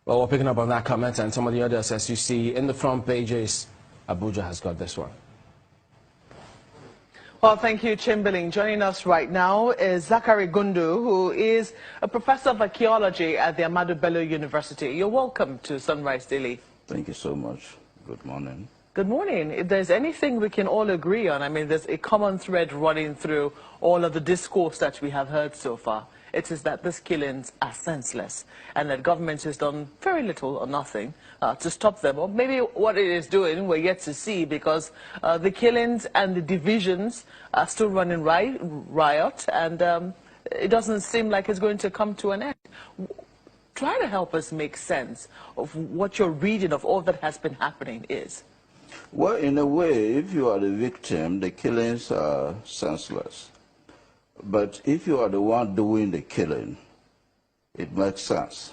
Well, we're picking up on that comment and some of the others, as you see in the front pages. Abuja has got this one. Well, thank you, Chamberlain. Joining us right now is Zachary Gundu, who is a professor of archaeology at the Ahmadu Bello University. You're welcome to Sunrise Daily. Thank you so much. Good morning. Good morning. If there's anything we can all agree on, I mean, there's a common thread running through all of the discourse that we have heard so far. It is that these killings are senseless and that government has done very little or nothing to stop them. Or maybe what it is doing, we're yet to see, because the killings and the divisions are still running riot, and it doesn't seem like it's going to come to an end. Try to help us make sense of what your reading of all that has been happening is. Well, in a way, if you are the victim, the killings are senseless. But if you are the one doing the killing, it makes sense.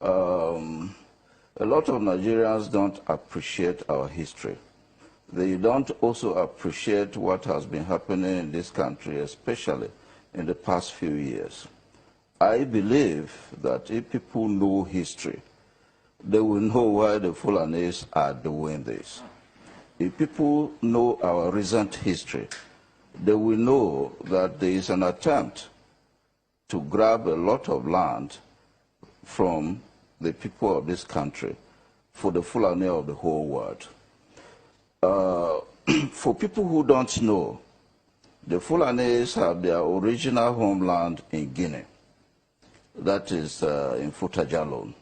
A lot of Nigerians don't appreciate our history. They don't also appreciate what has been happening in this country, especially in the past few years. I believe that if people know history, they will know why the Fulanis are doing this. If people know our recent history, they will know that there is an attempt to grab a lot of land from the people of this country for the Fulani of the whole world. For people who don't know, the Fulanis have their original homeland in Guinea. That is in Futajalon.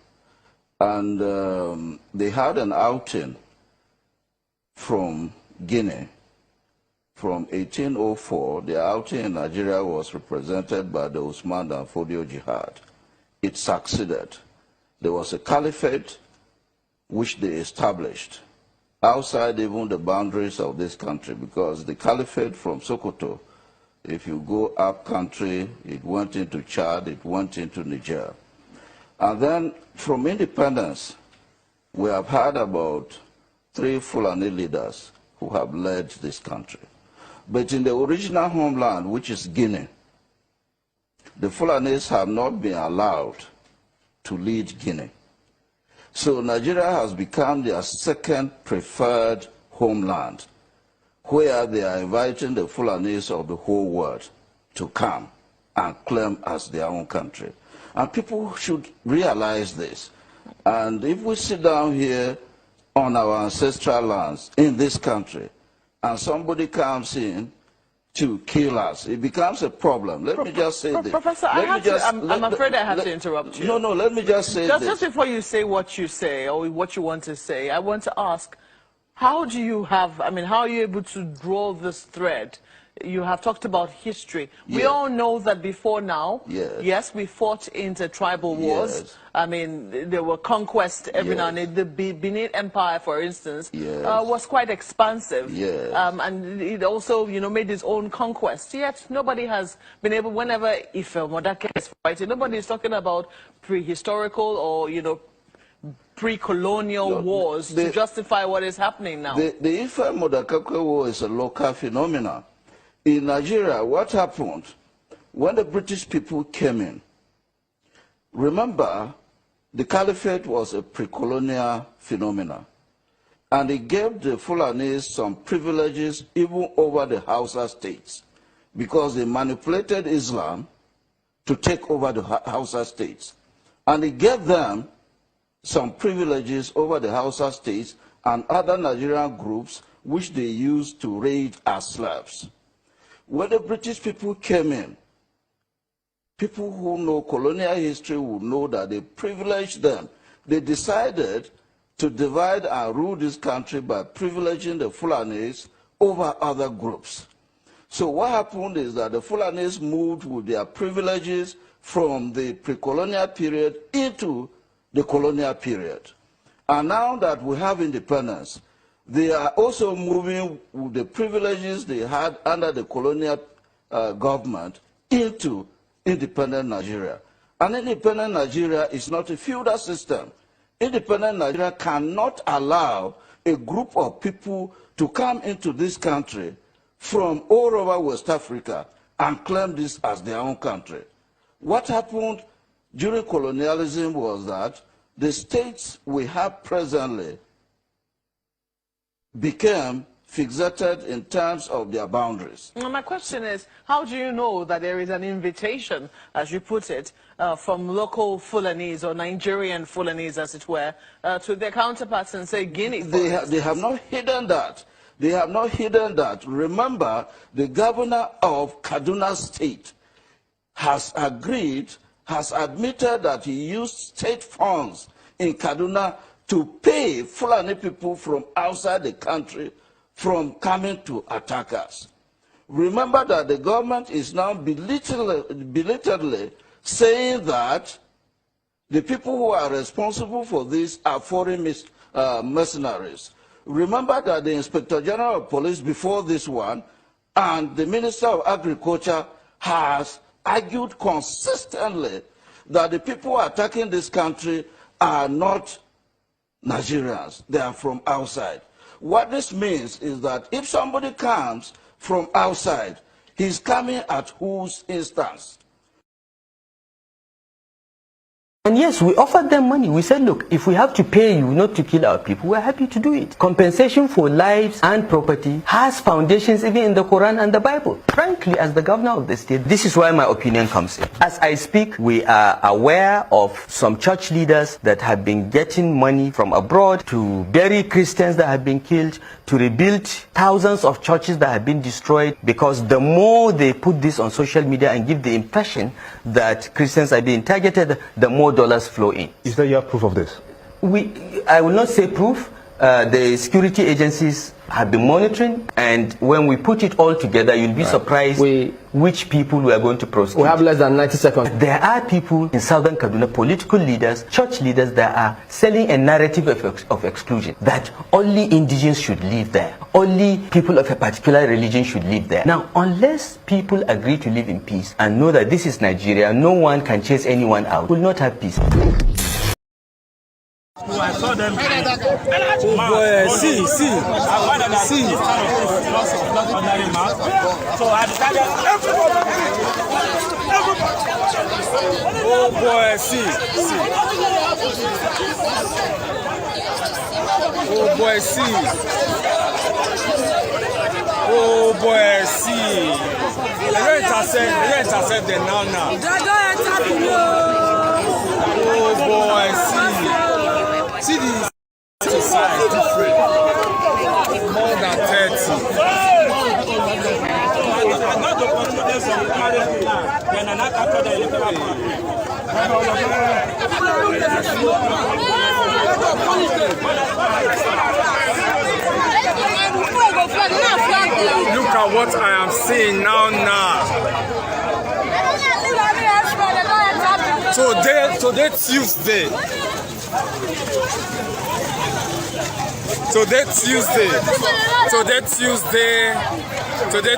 And they had an outing from Guinea. From 1804, the outing in Nigeria was represented by the Usman and Fodio Jihad. It succeeded. There was a caliphate which they established outside even the boundaries of this country, because the caliphate from Sokoto, if you go up country, it went into Chad, it went into Niger. And then from independence, we have had about 3 Fulani leaders who have led this country. But in the original homeland, which is Guinea, the Fulanis have not been allowed to lead Guinea. So Nigeria has become their second preferred homeland, where they are inviting the Fulanis of the whole world to come and claim as their own country. And people should realize this. And if we sit down here on our ancestral lands in this country, and somebody comes in to kill us, it becomes a problem. Let me just say this. Professor, I'm afraid I have to interrupt you. No, let me just say this. Just before you say what you say, or what you want to say, I want to ask, how do you have, I mean, how are you able to draw this thread? You have talked about history. Yes. We all know that before now, yes, we fought into tribal wars. Yes. I mean, there were conquests every now and then. The Benin Empire, for instance, was quite expansive. Yes. And it also, you know, made its own conquests. Yet nobody has been able, whenever Ife Modake is fighting, nobody is talking about prehistorical or, you know, pre-colonial wars to justify what is happening now. The Ife Modake war is a local phenomenon. In Nigeria, what happened when the British people came in? Remember, the caliphate was a pre-colonial phenomenon, and it gave the Fulanis some privileges even over the Hausa states, because they manipulated Islam to take over the Hausa states, and it gave them some privileges over the Hausa states and other Nigerian groups which they used to raid as slaves. When the British people came in, people who know colonial history will know that they privileged them. They decided to divide and rule this country by privileging the Fulanis over other groups. So what happened is that the Fulanis moved with their privileges from the pre-colonial period into the colonial period. And now that we have independence, they are also moving with the privileges they had under the colonial government into independent Nigeria. And independent Nigeria is not a feudal system. Independent Nigeria cannot allow a group of people to come into this country from all over West Africa and claim this as their own country. What happened during colonialism was that the states we have presently became fixated in terms of their boundaries. Now, my question is, how do you know that there is an invitation, as you put it, from local Fulanis or Nigerian Fulanis, as it were, to their counterparts in, say, Guinea? They have not hidden that. They have not hidden that. Remember, the governor of Kaduna State has agreed, has admitted that he used state funds in Kaduna to pay Fulani people from outside the country from coming to attack us. Remember that the government is now belatedly saying that the people who are responsible for this are foreign mercenaries. Remember that the Inspector General of Police before this one and the Minister of Agriculture has argued consistently that the people attacking this country are not Nigerians, they are from outside. What this means is that if somebody comes from outside, he's coming at whose instance? And yes, we offered them money. We said, look, if we have to pay you not to kill our people, we're happy to do it. Compensation for lives and property has foundations even in the Quran and the Bible. Frankly, as the governor of the state, this is where my opinion comes in. As I speak, we are aware of some church leaders that have been getting money from abroad to bury Christians that have been killed, to rebuild thousands of churches that have been destroyed, because the more they put this on social media and give the impression that Christians are being targeted, the more dollars flow in. Is there your proof of this? I will not say proof. The security agencies have been monitoring, and when we put it all together, you'll be surprised which people we are going to prosecute. We have less than 90 seconds. There are people in southern Kaduna, political leaders, church leaders, that are selling a narrative of exclusion, that only indigenous should live there, only people of a particular religion should live there. Now, unless people agree to live in peace and know that this is Nigeria, no one can chase anyone out, we'll not have peace. I saw them. Oh boy, see. So I decided. Oh boy, see. Oh boy, see. Oh boy, see. They intercept them now. Oh boy, see. See the size different. More than 30. Look at what I am seeing now. Today Tuesday. Today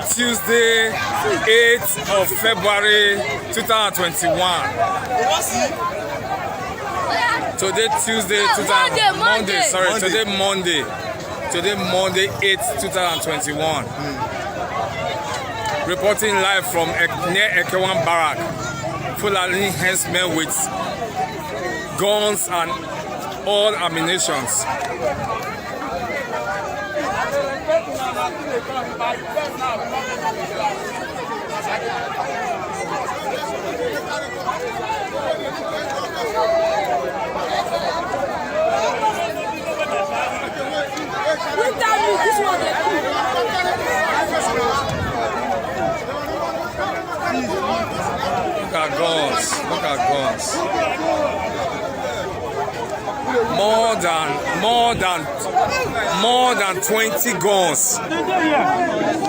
Tuesday, 8th of February 2021. Today Tuesday, Today Monday, 8th, 2021. Reporting live from near Ekewan Barrack. Fulani henchmen with guns and all ammunitions. Look at guns. More than 20 guns.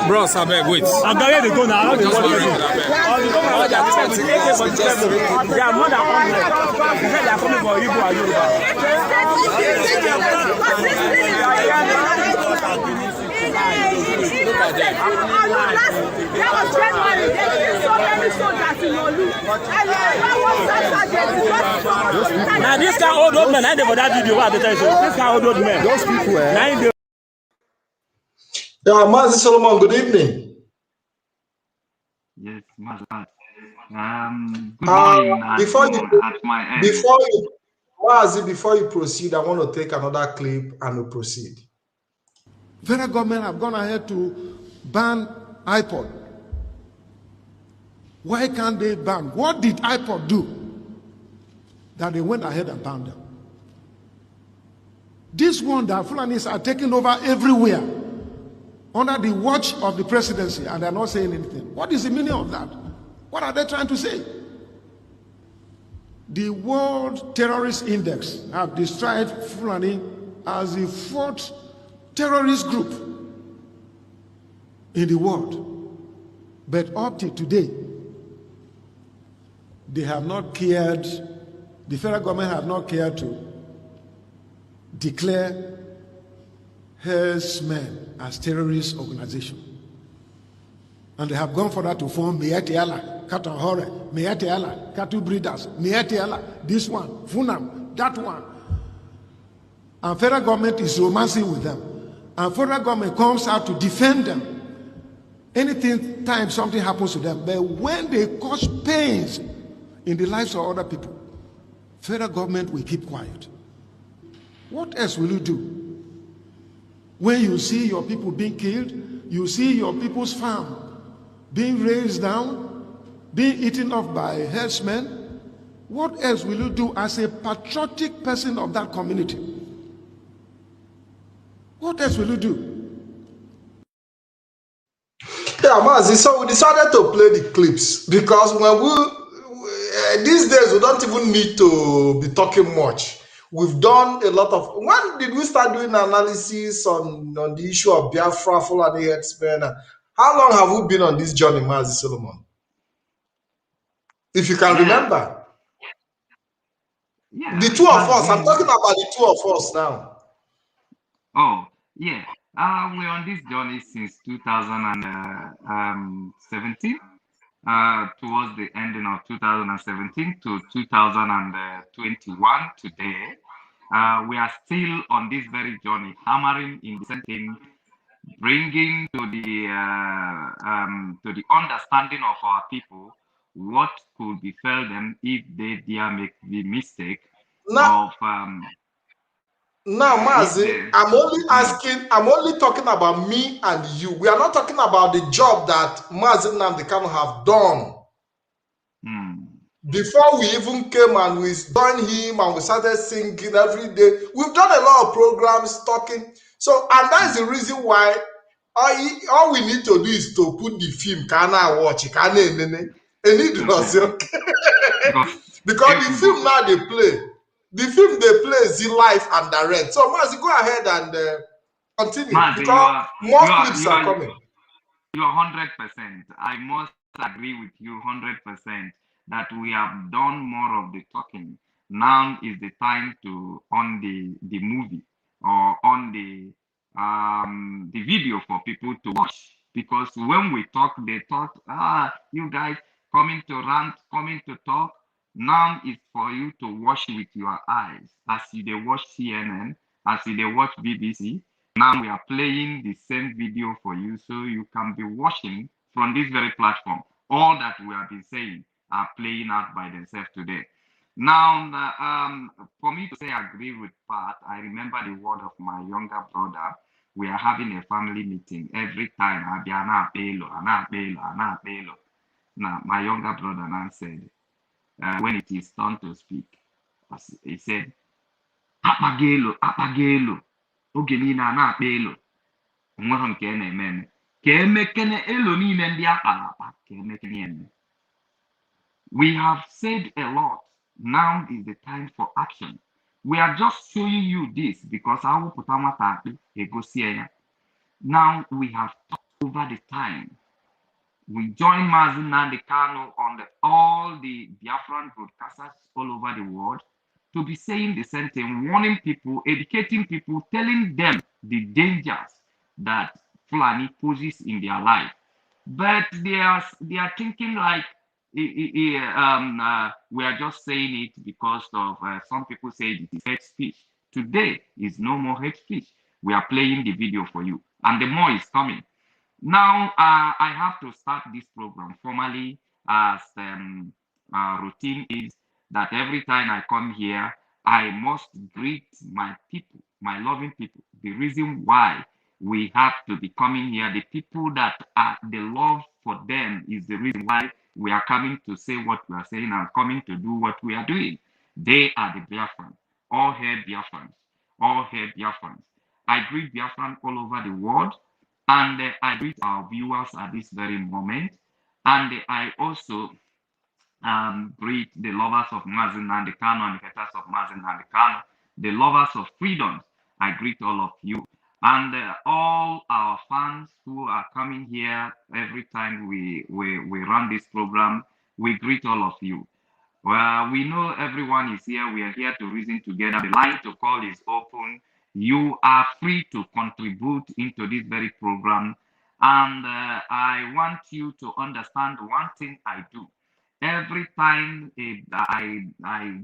Bros, I beg, wait. I'm going to go now. More than 20 guns. They are more than 100. They are coming for Igbo and Look at them. Now this kind of old man, I never that video. This kind of old man. Those people. Yeah, Mazi Solomon, good evening. Yes, good morning. Wazi, before you proceed, I want to take another clip and we'll proceed. Federal government have gone ahead to ban iPod. Why can't they ban? What did iPod do that they went ahead and banned them? This one that Fulanis are taking over everywhere under the watch of the presidency, and they're not saying anything. What is the meaning of that? What are they trying to say? The World Terrorist Index have described Fulani as the 4th terrorist group in the world. But up to today, they have not cared, the federal government have not cared to declare herdsmen as terrorist organization. And they have gone further to form Meyatiala, Cattle Hore, Meyatiala, Cattle Breeders, Meyatiala, this one, Funam, that one. And federal government is romancing with them. And federal government comes out to defend them. Anything time something happens to them. But when they cause pains in the lives of other people, federal government will keep quiet. What else will you do? When you see your people being killed, you see your people's farm being razed down, being eaten off by herdsmen, what else will you do as a patriotic person of that community? What else will you do? Yeah, Mazi, so we decided to play the clips because when we these days we don't even need to be talking much. We've done a lot of. When did we start doing analysis on the issue of Biafra, Fulani herdsmen? How long have we been on this journey, Mazi Solomon? If you can remember. Yeah, The two of us, I'm talking about the two of us now. Oh, yeah. We're on this journey since 2017, towards the ending of 2017 to 2021 today. We are still on this very journey, hammering in the same thing, bringing to the understanding of our people what could befell them if they dare make the mistake Now, of now, Mazi, I'm only talking about me and you. We are not talking about the job that Mazi Nnamdi Kanu have done. Before we even came and we joined him and we started singing every day, we've done a lot of programs talking. So, and that's the reason why all we need to do is to put the film, can I watch it? Can I? Because the film now they play. The film they play is the live and direct. So, Mazi, go ahead and continue. Mazi, because more clips are coming. You are 100%. I must agree with you 100% that we have done more of the talking. Now is the time to on the movie or on the video for people to watch. Because when we talk, they thought, you guys coming to rant, coming to talk. Now is for you to watch with your eyes as you they watch CNN, as you they watch BBC. Now we are playing the same video for you so you can be watching from this very platform. All that we have been saying are playing out by themselves today. Now, for me to say I agree with Pat, I remember the word of my younger brother. We are having a family meeting every time. Now, my younger brother now said, when it is time to speak, he said, apagelo, apagelo. Oge niile a na-akpa elo onweghị nke na-eme eme ka emekene elo niile ndị akpara akpa ka emekene eme. We have said a lot. Now is the time for action. We are just showing you this because awụpụta nwata akpị egosie ya. Now we have talked over the time. We join Mazi Nnamdi Kanu on all the Biafran broadcasters all over the world to be saying the same thing, warning people, educating people, telling them the dangers that Fulani poses in their life. But they are thinking like we are just saying it because of some people say it is hate speech. Today is no more hate speech. We are playing the video for you, and the more is coming. Now I have to start this program formally as routine is that every time I come here, I must greet my people, my loving people. The reason why we have to be coming here, the people that are the love for them is the reason why we are coming to say what we are saying and coming to do what we are doing. They are the Biafrans. All hail Biafrans. All hail Biafrans. I greet Biafrans all over the world, and I greet our viewers at this very moment. And I also greet the lovers of Mazen Nnamdi Kanu and the haters of Mazen Nnamdi Kanu, the lovers of freedom. I greet all of you. And all our fans who are coming here every time we run this program, we greet all of you. Well, we know everyone is here. We are here to reason together. The line to call is open. You are free to contribute into this very program. And I want you to understand one thing I do. Every time I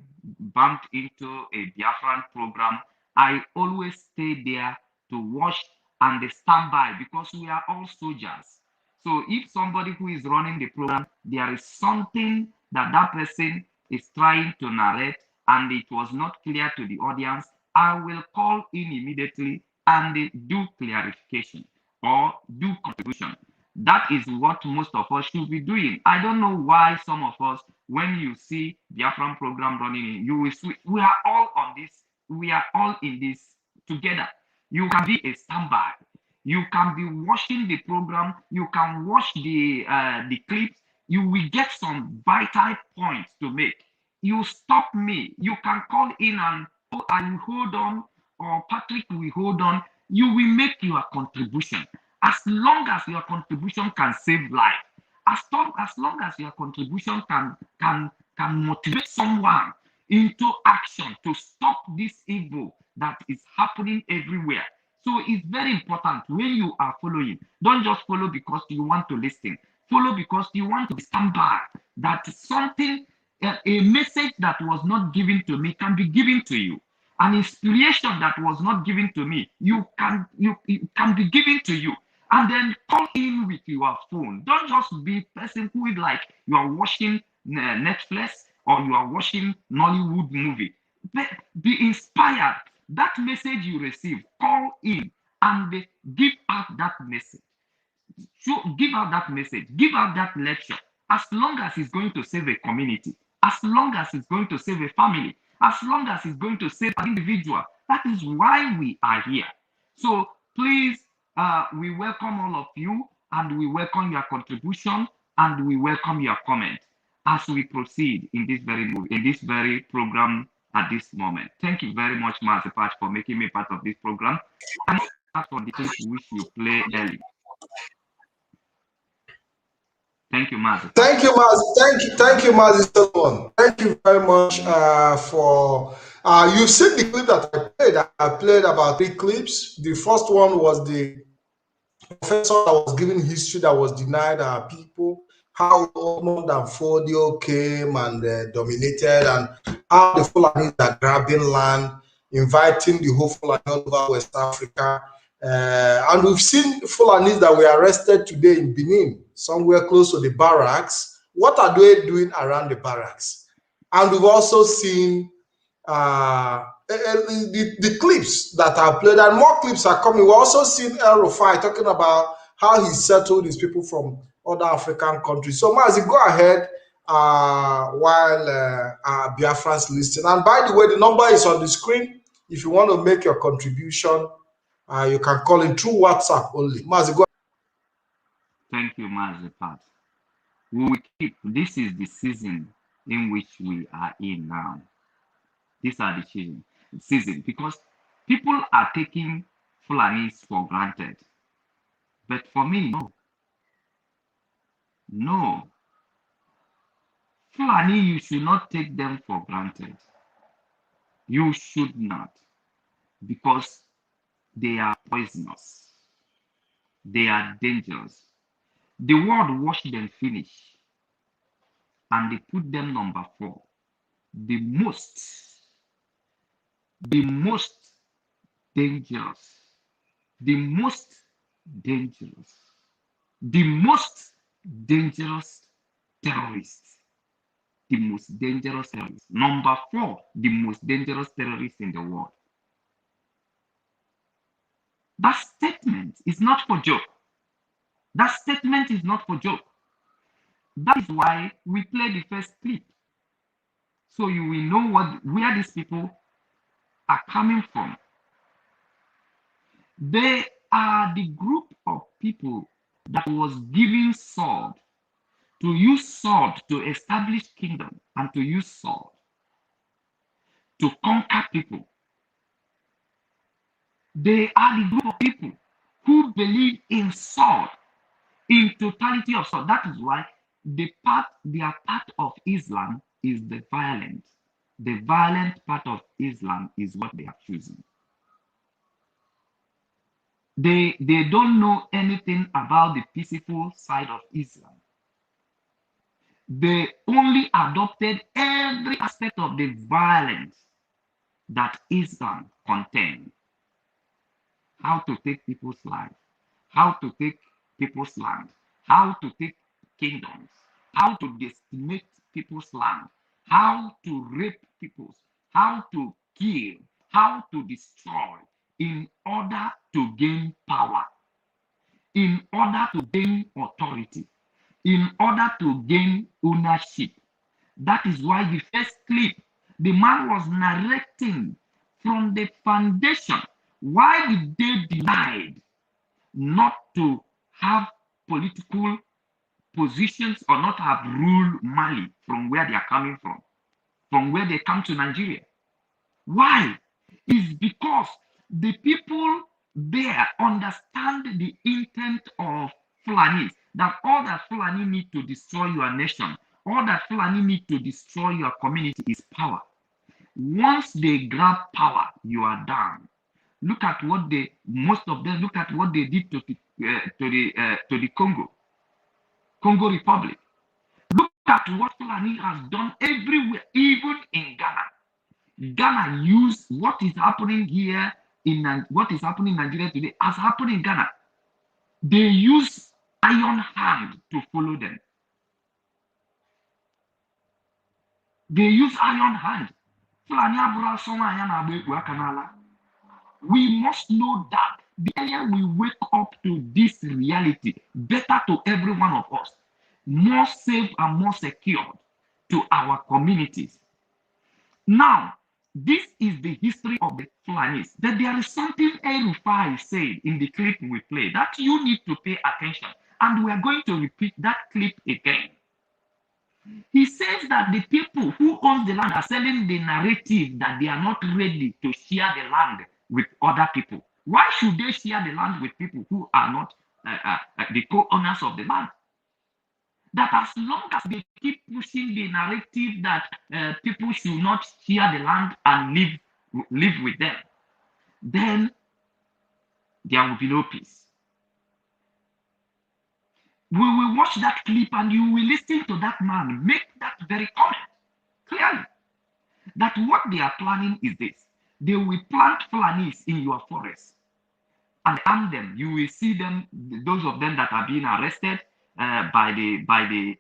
bumped into a Biafran program, I always stay there to watch and stand by because we are all soldiers. So if somebody who is running the program, there is something that that person is trying to narrate and it was not clear to the audience, I will call in immediately and do clarification or do contribution. That is what most of us should be doing. I don't know why some of us, when you see Biafran program running, you will see we are all on this, we are all in this together. You can be a standby. You can be watching the program. You can watch the clips. You will get some vital points to make. You stop me. You can call in and oh, I will hold on, or Patrick will hold on. You will make your contribution. As long as your contribution can save life, as long as your contribution can motivate someone into action to stop this evil that is happening everywhere. So it's very important when you are following. Don't just follow because you want to listen. Follow because you want to stand by. That something, a message that was not given to me can be given to you. An inspiration that was not given to me, it can be given to you. And then call in with your phone. Don't just be a person who is like you are watching Netflix or you are watching Nollywood movie. Be inspired. That message you receive, call in and give out that message. So give out that message, give out that lecture. As long as it's going to save a community, as long as it's going to save a family, as long as it's going to save an individual, that is why we are here. So please, we welcome all of you, and we welcome your contribution, and we welcome your comment as we proceed in this very program at this moment. Thank you very much, Master Patch, for making me part of this program. And start for the clip which you play early. Thank you, Master. Thank you, Mazi. Thank you, Mazi Solomon. Thank you very much for. You've seen the clip that I played. I played about 3 clips. The first one was the professor that was giving history that was denied our people, how Osmond and Fodio came and dominated, and how the Fulanis are grabbing land, inviting the whole Fulani all over West Africa. And we've seen Fulanis that were arrested today in Benin, somewhere close to the barracks. What are they doing around the barracks? And we've also seen the clips that are played, and more clips are coming. We're also seeing El Rufai talking about how he settled his people from other African countries. So, Mazi, go ahead while Biafran's listening. And by the way, the number is on the screen. If you want to make your contribution, you can call in through WhatsApp only. Mazi, go ahead. Thank you, Mazi Pat. We will keep. This is the season in which we are in now. These are the season because people are taking Fulanis for granted. But for me, no. No. Fulani, you should not take them for granted. You should not. Because they are poisonous. They are dangerous. The world watched them finish. And they put them number 4. The most dangerous, the most dangerous terrorists the most dangerous terrorists. Number 4, the most dangerous terrorists in the world. That statement is not for joke. That statement is not for joke. That is why we play the first clip. So you will know where these people are coming from. They are the group of people that was given sword, to use sword to establish kingdom, and to use sword to conquer people. They are the group of people who believe in sword, in totality of sword. That is why their part of Islam is the violent. The violent part of Islam is what they are choosing. They don't know anything about the peaceful side of Islam. They only adopted every aspect of the violence that Islam contains. How to take people's lives, how to take people's land, how to take kingdoms, how to decimate people's land, how to rape people, how to kill, how to destroy in order to gain power, in order to gain authority, in order to gain ownership. That is why the first clip, the man was narrating from the foundation. Why did they decide not to have political positions or not have rule Mali from where they are coming from where they come to Nigeria? Why? It's because the people there understand the intent of Fulanis, that all that Fulani need to destroy your nation, all that Fulani need to destroy your community is power. Once they grab power, you are done. Look at what most of them, look at what they did to the Congo Republic. Look at what Fulani has done everywhere, even in Ghana. Ghana use what is happening here what is happening in Nigeria today as happening in Ghana. They use iron hand to follow them. They use iron hand. We must know that the earlier we wake up to this reality, better to every one of us, more safe and more secure to our communities. Now, this is the history of the Fulanis. But there is something El-Rufai said in the clip we played that you need to pay attention. And we are going to repeat that clip again. He says that the people who own the land are selling the narrative that they are not ready to share the land with other people. Why should they share the land with people who are not the co-owners of the land? That as long as they keep pushing the narrative that people should not share the land and live with them, then there will be no peace. We will watch that clip and you will listen to that man make that very comment clearly. That what they are planning is this. They will plant Fulanis in your forest and arm them. You will see them, those of them that are being arrested by the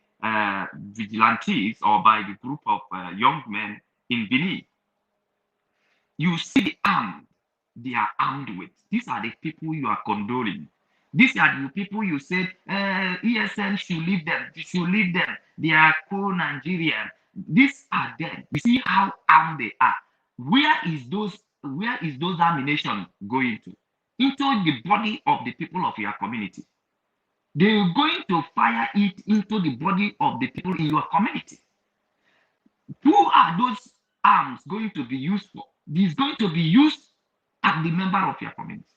vigilantes or by the group of young men in Benin. You see the arm they are armed with. These are the people you are condoling. These are the people you said ESN should leave them. You should leave them. They are co-Nigerian. These are them. You see how armed they are. Where is those ammunition going to? Into the body of the people of your community. They're going to fire it into the body of the people in your community. Who are those arms going to be used for? It's going to be used at the member of your community.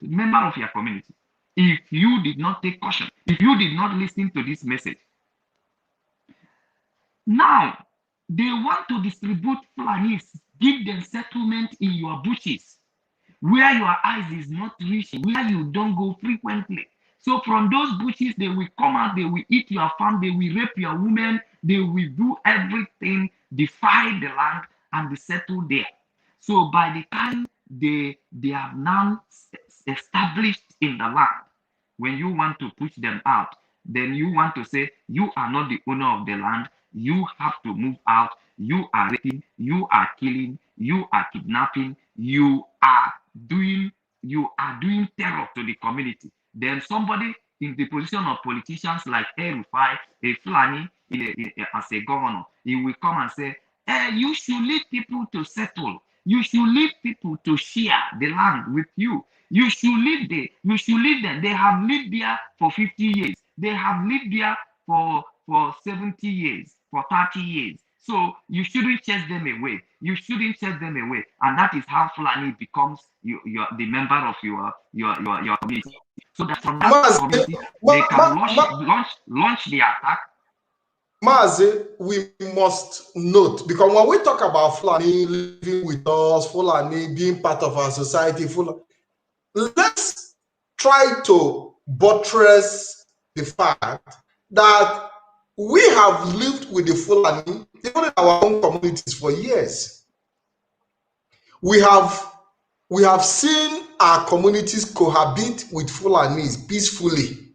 The member of your community. If you did not take caution, if you did not listen to this message. Now, they want to distribute Fulanis, give them settlement in your bushes, where your eyes is not reaching, where you don't go frequently. So from those bushes, they will come out, they will eat your farm, they will rape your women, they will do everything, defy the land, and they settle there. So by the time they have now established in the land, when you want to push them out, then you want to say, you are not the owner of the land, You have to move out. You are raping, you are killing, you are kidnapping, you are doing terror to the community. Then somebody in the position of politicians like AREWA, a Fulani, as a governor, he will come and say, you should leave people to settle. You should leave people to share the land with you. You should leave them. They have lived there for 50 years. They have lived there for 70 years, for 30 years. So you shouldn't chase them away. You shouldn't chase them away. And that is how Fulani becomes the member of your community. So that from that community, they can launch the attack. Mazi, we must note, because when we talk about Fulani living with us, Fulani being part of our society, let's try to buttress the fact that we have lived with the Fulani, even in our own communities, for years. We have seen our communities cohabit with Fulanis peacefully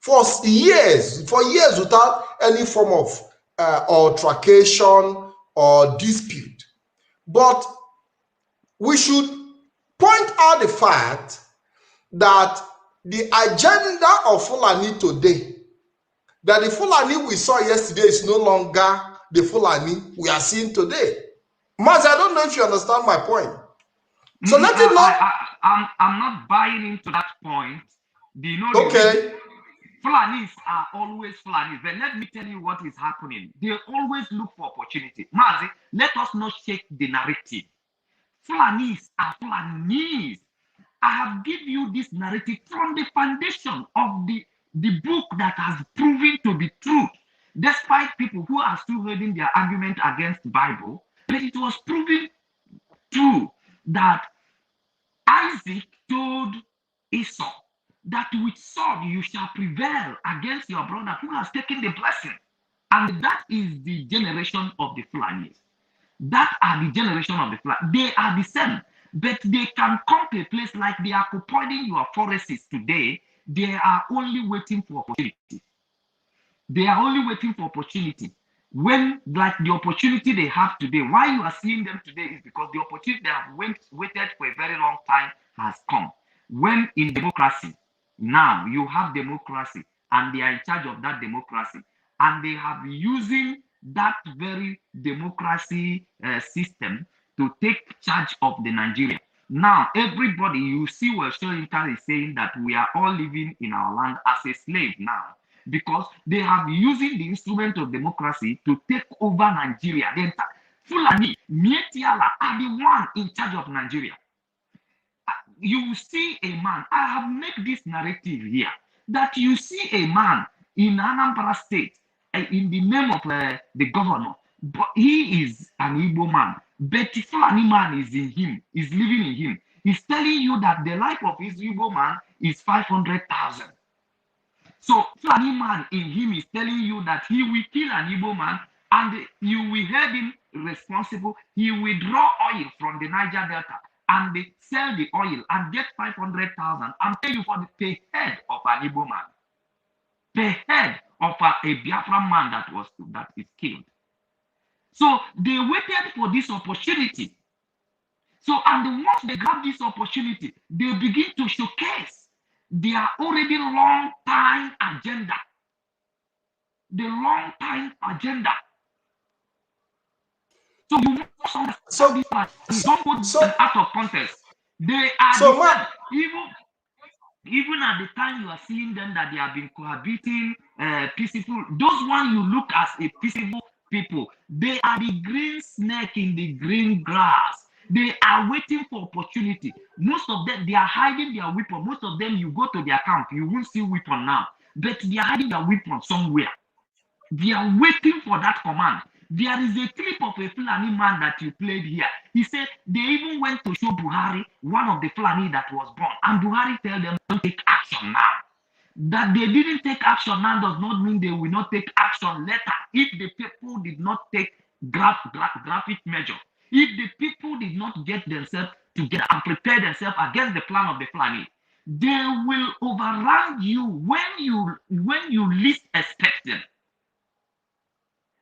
for years without any form of altercation or dispute. But we should point out the fact that the agenda of Fulani today, that the Fulani we saw yesterday is no longer the Fulani we are seeing today. Maz, I don't know if you understand my point. So let it not. I'm not buying into that point. Do you know? Okay. Fulanis are always Fulanis. But let me tell you what is happening. They always look for opportunity. Mazi, let us not shake the narrative. Fulanis are Fulanis. I have given you this narrative from the foundation of the book that has proven to be true. Despite people who are still holding their argument against the Bible, but it was proven true that Isaac told Esau that with sword you shall prevail against your brother who has taken the blessing. And that is the generation of the Fulanis. That are the generation of the Fulanis. They are the same, but they can come to a place like they are occupying your forests today. They are only waiting for opportunity. They are only waiting for opportunity. When, like the opportunity they have today, why you are seeing them today is because the opportunity they have waited for a very long time has come. When in democracy, now you have democracy and they are in charge of that democracy, and they have using that very democracy system to take charge of the Nigeria. Now, everybody, you see what Shoyinka is saying, that we are all living in our land as a slave now, because they have using the instrument of democracy to take over Nigeria. Then Fulani, Mietiala are the one in charge of Nigeria. You see a man, I have made this narrative here, that you see a man in Anambra State, in the name of the governor, but he is an Igbo man, but the Fulani man is in him, is living in him. He's telling you that the life of his Igbo man is 500,000. So Fulani man in him is telling you that he will kill an Igbo man, and you will have him responsible. He will draw oil from the Niger Delta and they sell the oil and get 500,000 and pay you for the pay head of an Igbo man, pay head of a Biafran man that is killed. So they waited for this opportunity. So, and once they grab this opportunity, they begin to showcase their already long time agenda. The long time agenda. So you must understand this part. Don't put them out of context. They are even at the time you are seeing them that they have been cohabiting peaceful. Those ones you look as a peaceful people, they are the green snake in the green grass. They are waiting for opportunity. Most of them, they are hiding their weapon. Most of them, you go to their camp, you won't see weapon now, but they are hiding their weapon somewhere. They are waiting for that command. There is a clip of a Fulani man that you played here. He said they even went to show Buhari, one of the Fulani that was born, and Buhari tell them don't take action now. That they didn't take action now does not mean they will not take action later if the people did not take graphic measure. If the people did not get themselves together and prepare themselves against the plan of the Fulani, they will overrun you when you least expect them.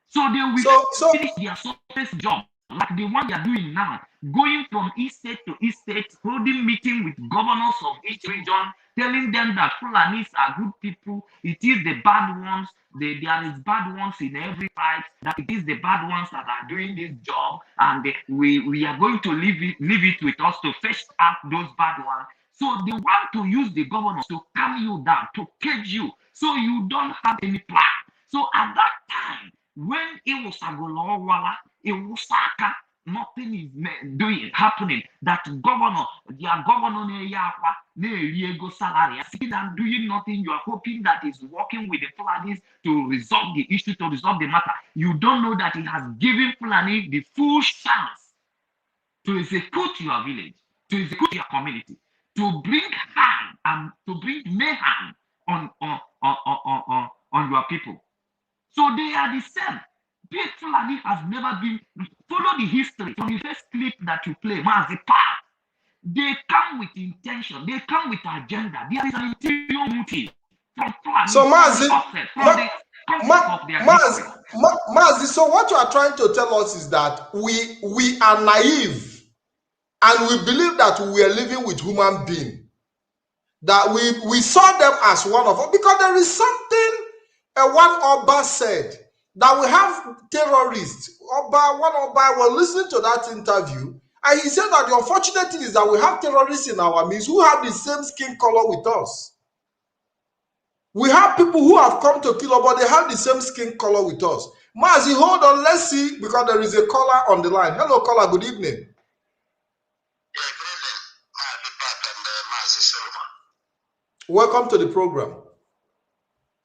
So they will So finish their surface job, like the one they are doing now, going from east state to east state, holding meeting with governors of each region, telling them that Fulanis are good people, it is the bad ones, there is bad ones in every tribe, that it is the bad ones that are doing this job, and we are going to leave it with us to fetch out those bad ones. So they want to use the governors to calm you down, to cage you, so you don't have any plan. So at that time, when it was nothing is happening, that their governor salary, see them doing nothing, you are hoping that he's working with the Fulanis to resolve the issue, to resolve the matter. You don't know that he has given Fulani the full chance to execute your village, to execute your community, to bring harm and to bring mayhem on your people. So they are the same. Big Fulani has never been. Follow the history from the first clip that you play, Mazi Park. They come with intention. They come with agenda. There is an interior motive from Fulani. So Mazi, Mazi, so what you are trying to tell us is that we are naive and we believe that we are living with human beings. That we saw them as one of us, because there is something one Oba said, that we have terrorists. One Oba was listening to that interview, and he said that the unfortunate thing is that we have terrorists in our midst who have the same skin color with us. We have people who have come to kill us, but they have the same skin color with us. Mazi, hold on, let's see, because there is a caller on the line. Hello, caller, good evening. Yeah, good evening, Mazi Pat and Mazi Solomon. Welcome to the program.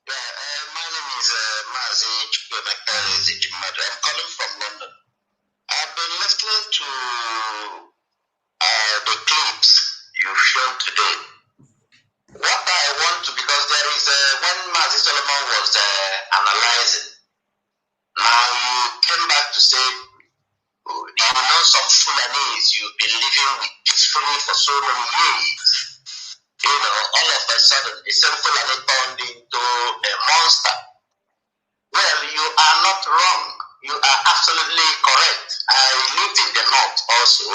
Yeah, my name is Mazi Chukwu. I'm calling from London. I've been listening to the clips you've shown today. What I want to, because there is when Mazi Solomon was analyzing, now you came back to say, you know, some Fulanese you've been living with peacefully for so many years. You know, all of a sudden, the same Fulani turned into a monster. Well, you are not wrong. You are absolutely correct. I lived in the north also.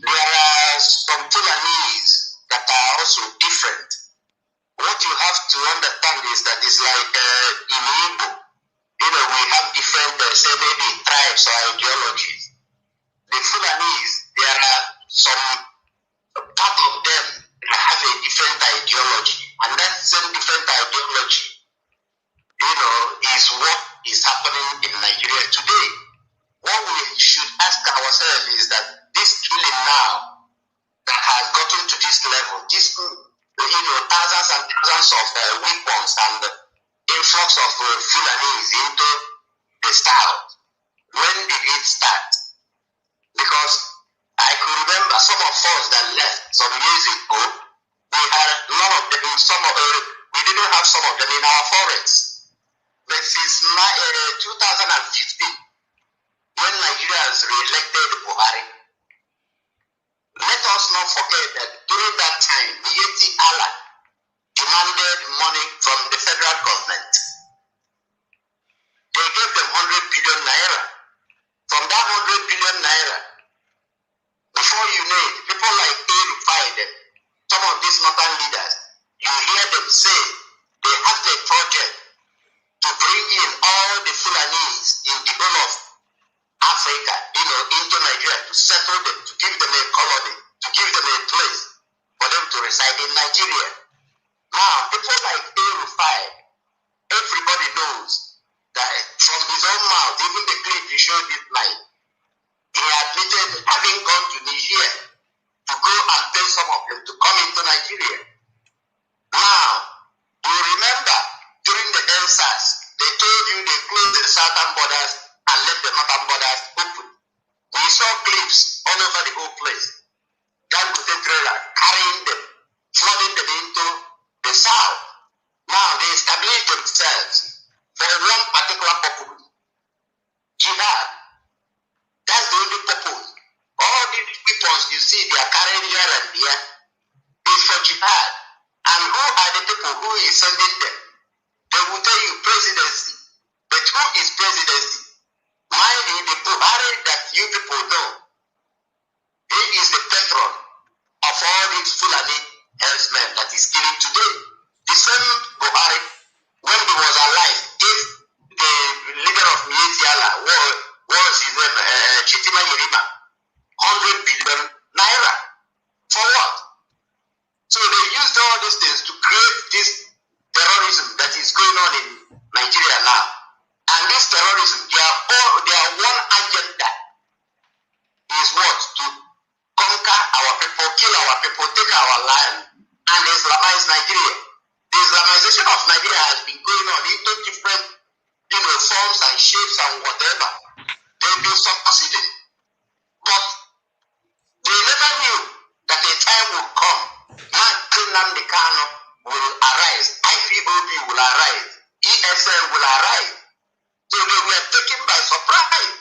There are some Fulanese that are also different. What you have to understand is that it's like in Igbo, you know, we have different, say maybe tribes or ideologies. The Fulanese, there are some part of them that have a different ideology, and that same different ideology, you know, is what is happening in Nigeria today. What we should ask ourselves is that this killing now that has gotten to this level, this, you know, thousands and thousands of weapons and influx of Fulanis into the south, when did it start? Because I could remember some of us that left some years ago, we had none of them, we didn't have some of them in our forests. But since 2015, when Nigerians re-elected Buhari, let us not forget that during that time, Yeti Allah demanded money from the federal government. They gave them 100 billion naira. From that 100 billion naira, before you know it, people like A-Rufai, some of these northern leaders, you hear them say they have a project to bring in all the Fulanis in the whole of Africa, you know, into Nigeria, to settle them, to give them a colony, to give them a place for them to reside in Nigeria. Now, people like A-Rufai, everybody knows that from his own mouth, even the clip he showed this night, he admitted having gone to Niger to go and pay some of them to come into Nigeria. Now, you remember during the ENSAS, they told you they closed the southern borders and left the northern borders open. We saw clips all over the whole place. Dangote trailer carrying them, flooding them into the south. Now they established themselves for one particular purpose. Jihad. That's the only purpose. All these weapons you see they are carrying here and there is for jihad. And who are the people who is sending them? They will tell you presidency, But who is presidency? Mind you, the Buhari that you people know, he is the patron of all these Fulani herdsmen that is killing today. The same Buhari, when he was alive, gave the leader of Mietiala, was his name, Chitima Yerima, 100 billion naira. For what? So they used all these things to create this terrorism that is going on in Nigeria now. And this terrorism, their one agenda is what? To conquer our people, kill our people, take our land, and Islamize Nigeria. The Islamization of Nigeria has been going on into different, forms and shapes and whatever. They've been succeeding. But they never knew that a time would come. Nnamdi Kanu will arise. IPOB will arise. ESL will arise. So they were taken by surprise.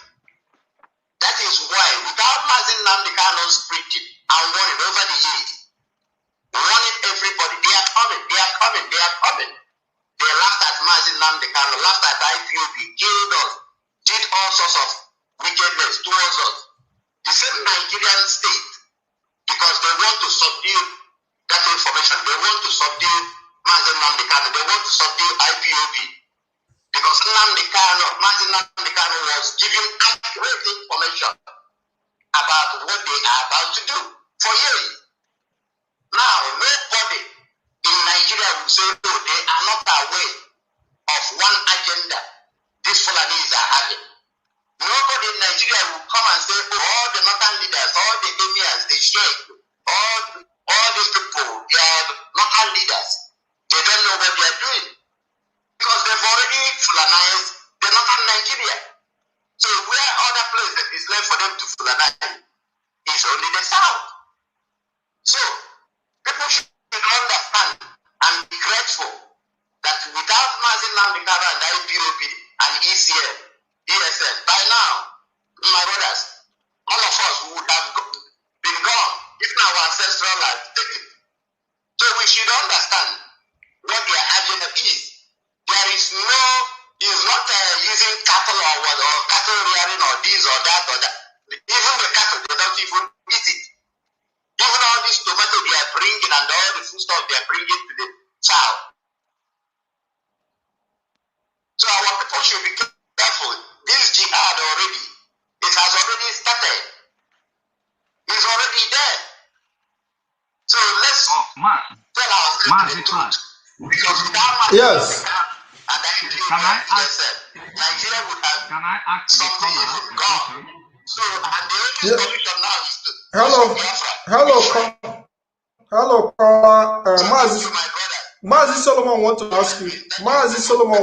That is why, without Nnamdi Kanu's preaching and warning over the years, warning everybody, they are coming, they are coming, they are coming. They laughed at Nnamdi Kanu, laughed at IPOB, killed us, did all sorts of wickedness towards us. The same Nigerian state, because they want to subdue that information, they want to subdue Nnamdi Kanu, they want to subdue IPOB. Because Nnamdi Kanu was giving accurate information about what they are about to do for years. Now, nobody in Nigeria will say, no, they are not aware of one agenda these Fulanis are having. Nobody in Nigeria will come and say, oh, all the northern leaders, all the emirs, the sheikh, all these people, they are northern leaders. They don't know what they are doing. Because they've already Fulanized the northern Nigeria. So where other place that is left for them to Fulanize is only the south. So people should understand and be grateful that without Nnamdi Kanu and IPOB and ESN, by now, my brothers, all of us would have been gone if our ancestral land taken. So we should understand what their agenda is. There is no, is not using cattle or cattle rearing or this or that or that. Even the cattle, they don't even eat it. Even all this tomato they are bringing and all the food stuff they are bringing to the south. So our people should be careful. This jihad already, it has already started. It's already there. So let's tell ourselves the truth. Because without yes. Can I ask the caller? So, and the only solution now is to hello, Mazi Solomon want to ask you. Mazi Solomon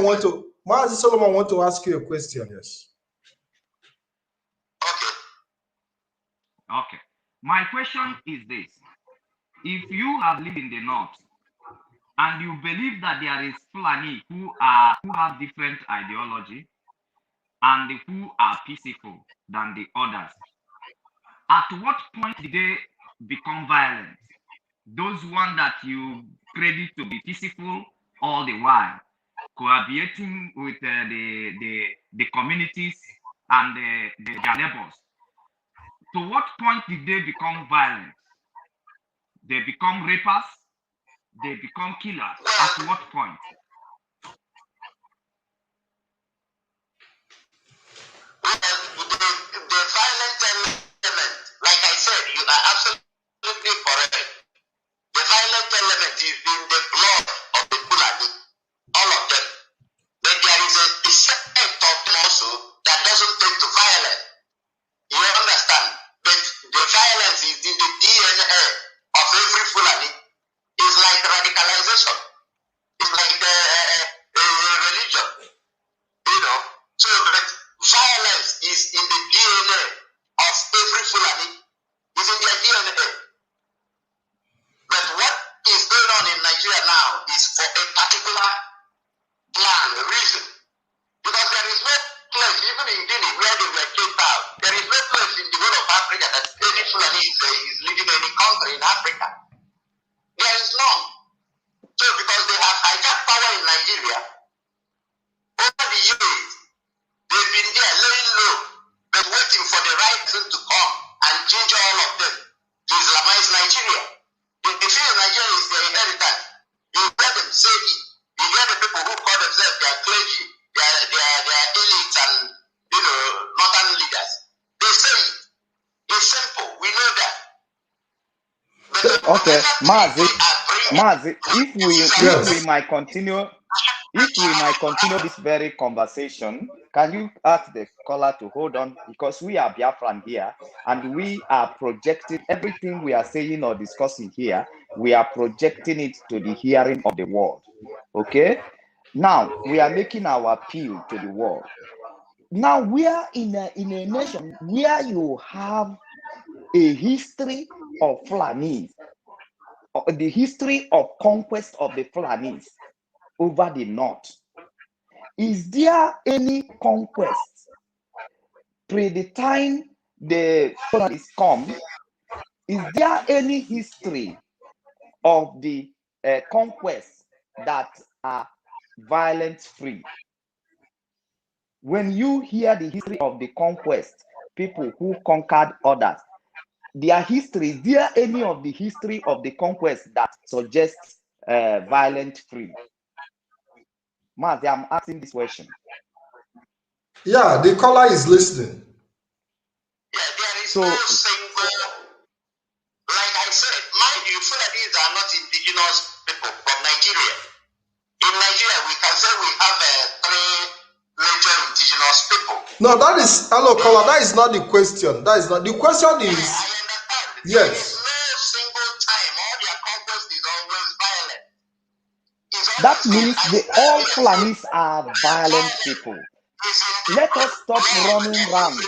want to ask you a question. Yes. Okay. My question is this: if you have lived in the north and you believe that there is Fulani who have different ideology and who are peaceful than the others, at what point did they become violent? Those ones that you credit to be peaceful all the while, cohabitating with the communities and their neighbors. To what point did they become violent? They become rapers? They become killers? At what point? The violent element, like I said, you are absolutely correct. The violent element is in the blood of the Fulani, all of them. But there is a set of them also that doesn't take to violence. You understand? But the violence is in the DNA of every Fulani. It's like radicalization. It's like a religion. So that violence is in the DNA of every Fulani. It's in their DNA. But what is going on in Nigeria now is for a particular plan, reason. Because there is no place, even in Guinea, where they were kicked out, there is no place in the whole of Africa that any Fulani is leading any country in Africa. There is none. So because they have hijacked power in Nigeria, over the years, Okay, Mazi, if we might continue this very conversation, can you ask the caller to hold on, because we are Biafran here and we are projecting everything we are saying or discussing here. We are projecting it to the hearing of the world. Okay, now we are making our appeal to the world. Now we are in a nation where you have a history of Fulanis, the history of conquest of the Fulanis over the north. Is there any conquest pre the time the Fulanis come? Is there any history of the conquests that are violence free? When you hear the history of the conquest, people who conquered others, their history, is there any of the history of the conquest that suggests violent free? Mazi, I'm asking this question. Yeah, the caller is listening. Yeah, there is no single, like I said, mind you, Fulanis are not indigenous people from Nigeria. In Nigeria, we can say we have three major indigenous people. No, that is, hello caller, that is not the question. That is not, the question is, I understand. yes. There is no single time, all their conquest is always violent. That means all Fulanis are violent people. Let us stop running around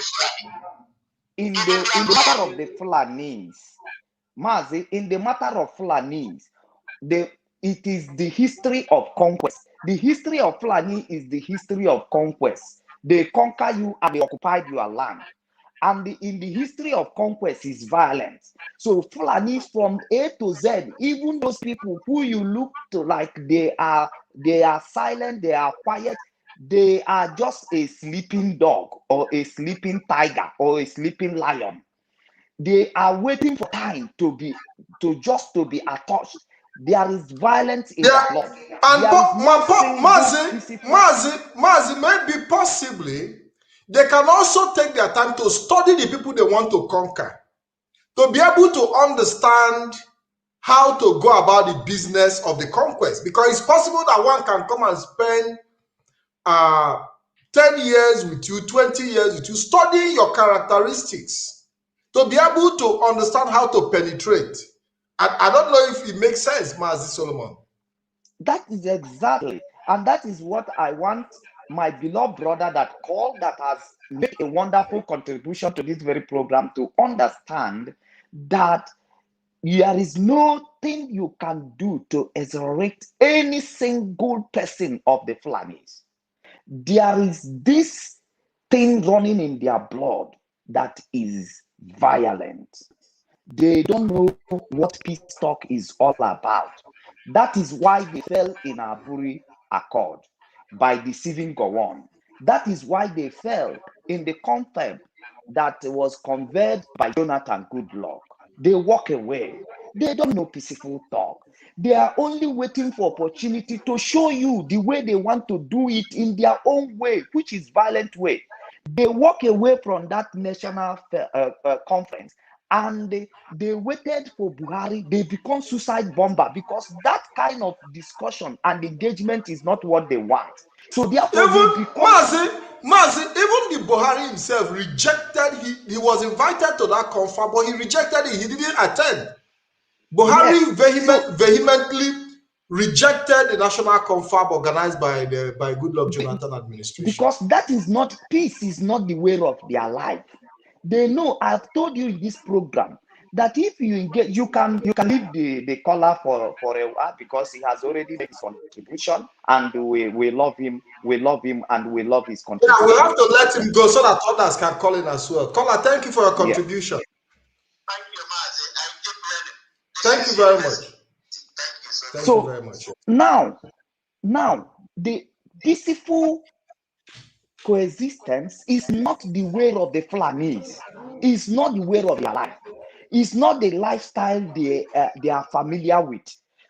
in the matter of the Fulanis. Mazi, in the matter of Fulanis, it is the history of conquest. The history of Fulani is the history of conquest. They conquer you and they occupied your land. And in the history of conquest is violence. So Fulani from A to Z, even those people who you look to like they are silent, they are quiet, they are just a sleeping dog or a sleeping tiger or a sleeping lion. They are waiting for time to be attached. There is violence in their blood. And Mazi, maybe possibly they can also take their time to study the people they want to conquer, to be able to understand how to go about the business of the conquest. Because it's possible that one can come and spend 10 years with you, 20 years with you, studying your characteristics, to be able to understand how to penetrate. I don't know if it makes sense, Mazi Solomon. That is exactly, and that is what I want my beloved brother that called, that has made a wonderful contribution to this very program, to understand that there is nothing you can do to exonerate any single person of the Fulanis. There is this thing running in their blood that is violent. They don't know what peace talk is all about. That is why they fell in Aburi Accord by deceiving Gowon. That is why they fell in the confab that was conveyed by Jonathan Goodluck. They walk away. They don't know peaceful talk. They are only waiting for opportunity to show you the way they want to do it in their own way, which is violent way. They walk away from that national conference and they waited for Buhari. They become suicide bomber because that kind of discussion and engagement is not what they want. So therefore, even Mazi, even the Buhari himself rejected. He was invited to that conference, but he rejected it. He didn't attend. Buhari vehemently rejected the national conference organized by Goodluck Jonathan administration. Because that is not, peace is not the way of their life. They know, I've told you in this program, that if you engage, you can leave the caller for a while, because he has already made his contribution and we love him and we love his contribution. Yeah, we'll have to let him go so that others can call in as well. Caller, thank you for your contribution. Yeah. Thank you, Mazi. I keep learning. Thank you very much. Thank you very much. Now, the peaceful coexistence is not the way of the Fulanis. It's not the way of their life. It's not the lifestyle they are familiar with.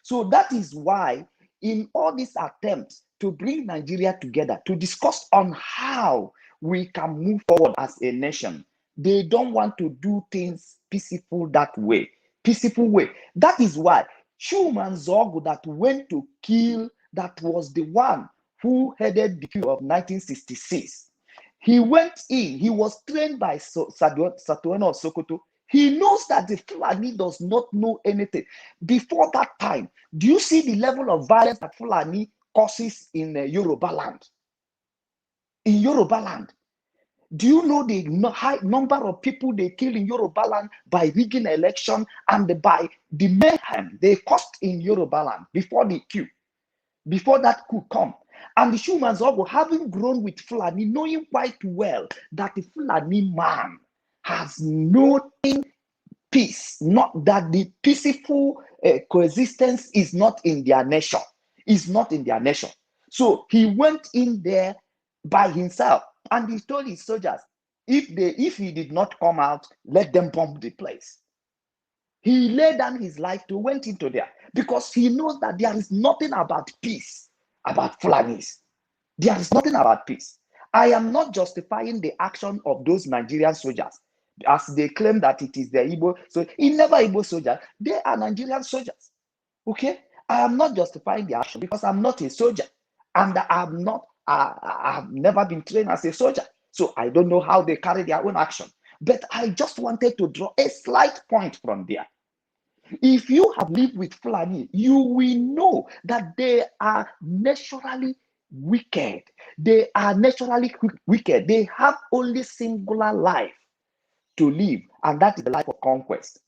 So that is why in all these attempts to bring Nigeria together, to discuss on how we can move forward as a nation, they don't want to do things peaceful that way. peaceful way. That is why Schumann Zogu that went to kill, that was the one who headed the coup of 1966. He went in, he was trained by Satueno of Sokoto. He knows that the Fulani does not know anything. Before that time, do you see the level of violence that Fulani causes in Yoruba land? In Yoruba land, do you know the high number of people they kill in Yoruba land by rigging election and by the mayhem they caused in Yoruba land before the coup, before that coup come? And the Shumans also having grown with Fulani, knowing quite well that the Fulani man has no peace, not that the peaceful coexistence is not in their nation, is not in their nation. So he went in there by himself and he told his soldiers, if he did not come out, let them bomb the place. He laid down his life to went into there because he knows that there is nothing about peace about Fulanis. There is nothing about peace. I am not justifying the action of those Nigerian soldiers as they claim that it is the Igbo. So in never Igbo soldiers, they are Nigerian soldiers. Okay, I am not justifying the action because I'm not a soldier, and I have never been trained as a soldier, so I don't know how they carry their own action. But I just wanted to draw a slight point from there. If you have lived with Fulani, you will know that they are naturally wicked. They are naturally wicked. They have only singular life to live, and that is the life of conquest.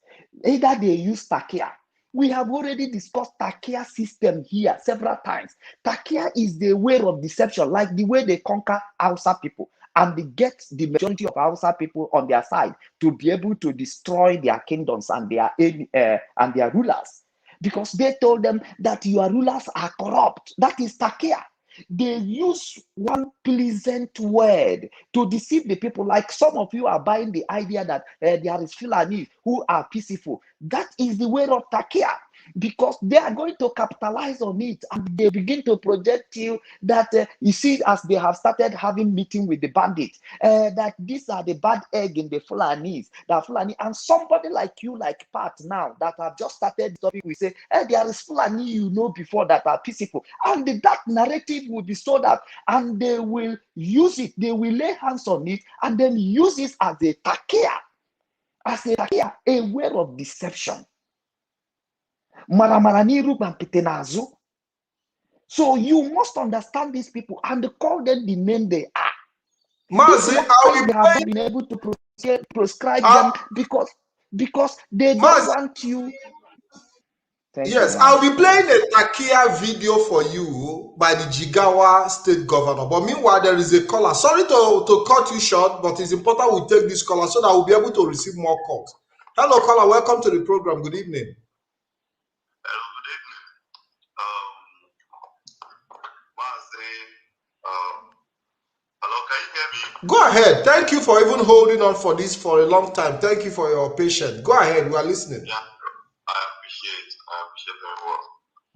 Either they use takia. We have already discussed takia system here several times. Takia is the way of deception, like the way they conquer Hausa people, and they get the majority of Hausa people on their side to be able to destroy their kingdoms and their rulers, because they told them that your rulers are corrupt. That is takia. They use one pleasant word to deceive the people. Like some of you are buying the idea that there is Fulani who are peaceful. That is the way of takia, because they are going to capitalize on it, and they begin to project you that you see, as they have started having meeting with the bandits, that these are the bad egg in the Fulanis, that Fulani, and somebody like you, like Pat now, that have just started topic, we say, hey, there is Fulani you know before that are peaceful, and that narrative will be sold out, and they will use it, they will lay hands on it, and then use it as a takia, a way of deception. So you must understand these people and call them the name they are. Mazi, they have been able to prescribe them because they don't want you. Yes, I'll be playing a Takia video for you by the Jigawa state governor. But meanwhile, there is a caller. Sorry to cut you short, but it's important we take this caller so that we'll be able to receive more calls. Hello, caller. Welcome to the program. Good evening. Hello, good evening. Mazi, hello, can you hear me? Go ahead. Thank you for even holding on for this for a long time. Thank you for your patience. Go ahead. We are listening. Yeah, I appreciate very well.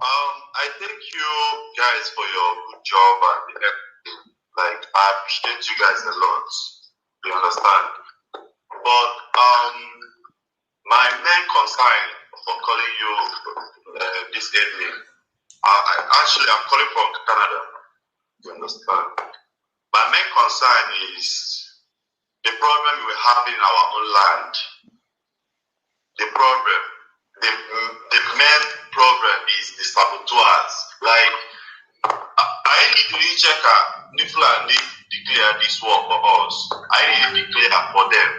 I thank you guys for your good job and everything. Like, I appreciate you guys a lot. You understand? But my main concern for calling you this evening, I'm calling from Canada. You understand? My main concern is the problem we have in our own land. The main problem is the saboteurs. Like, I need to check if Fulani declare this war for us. I need to declare for them.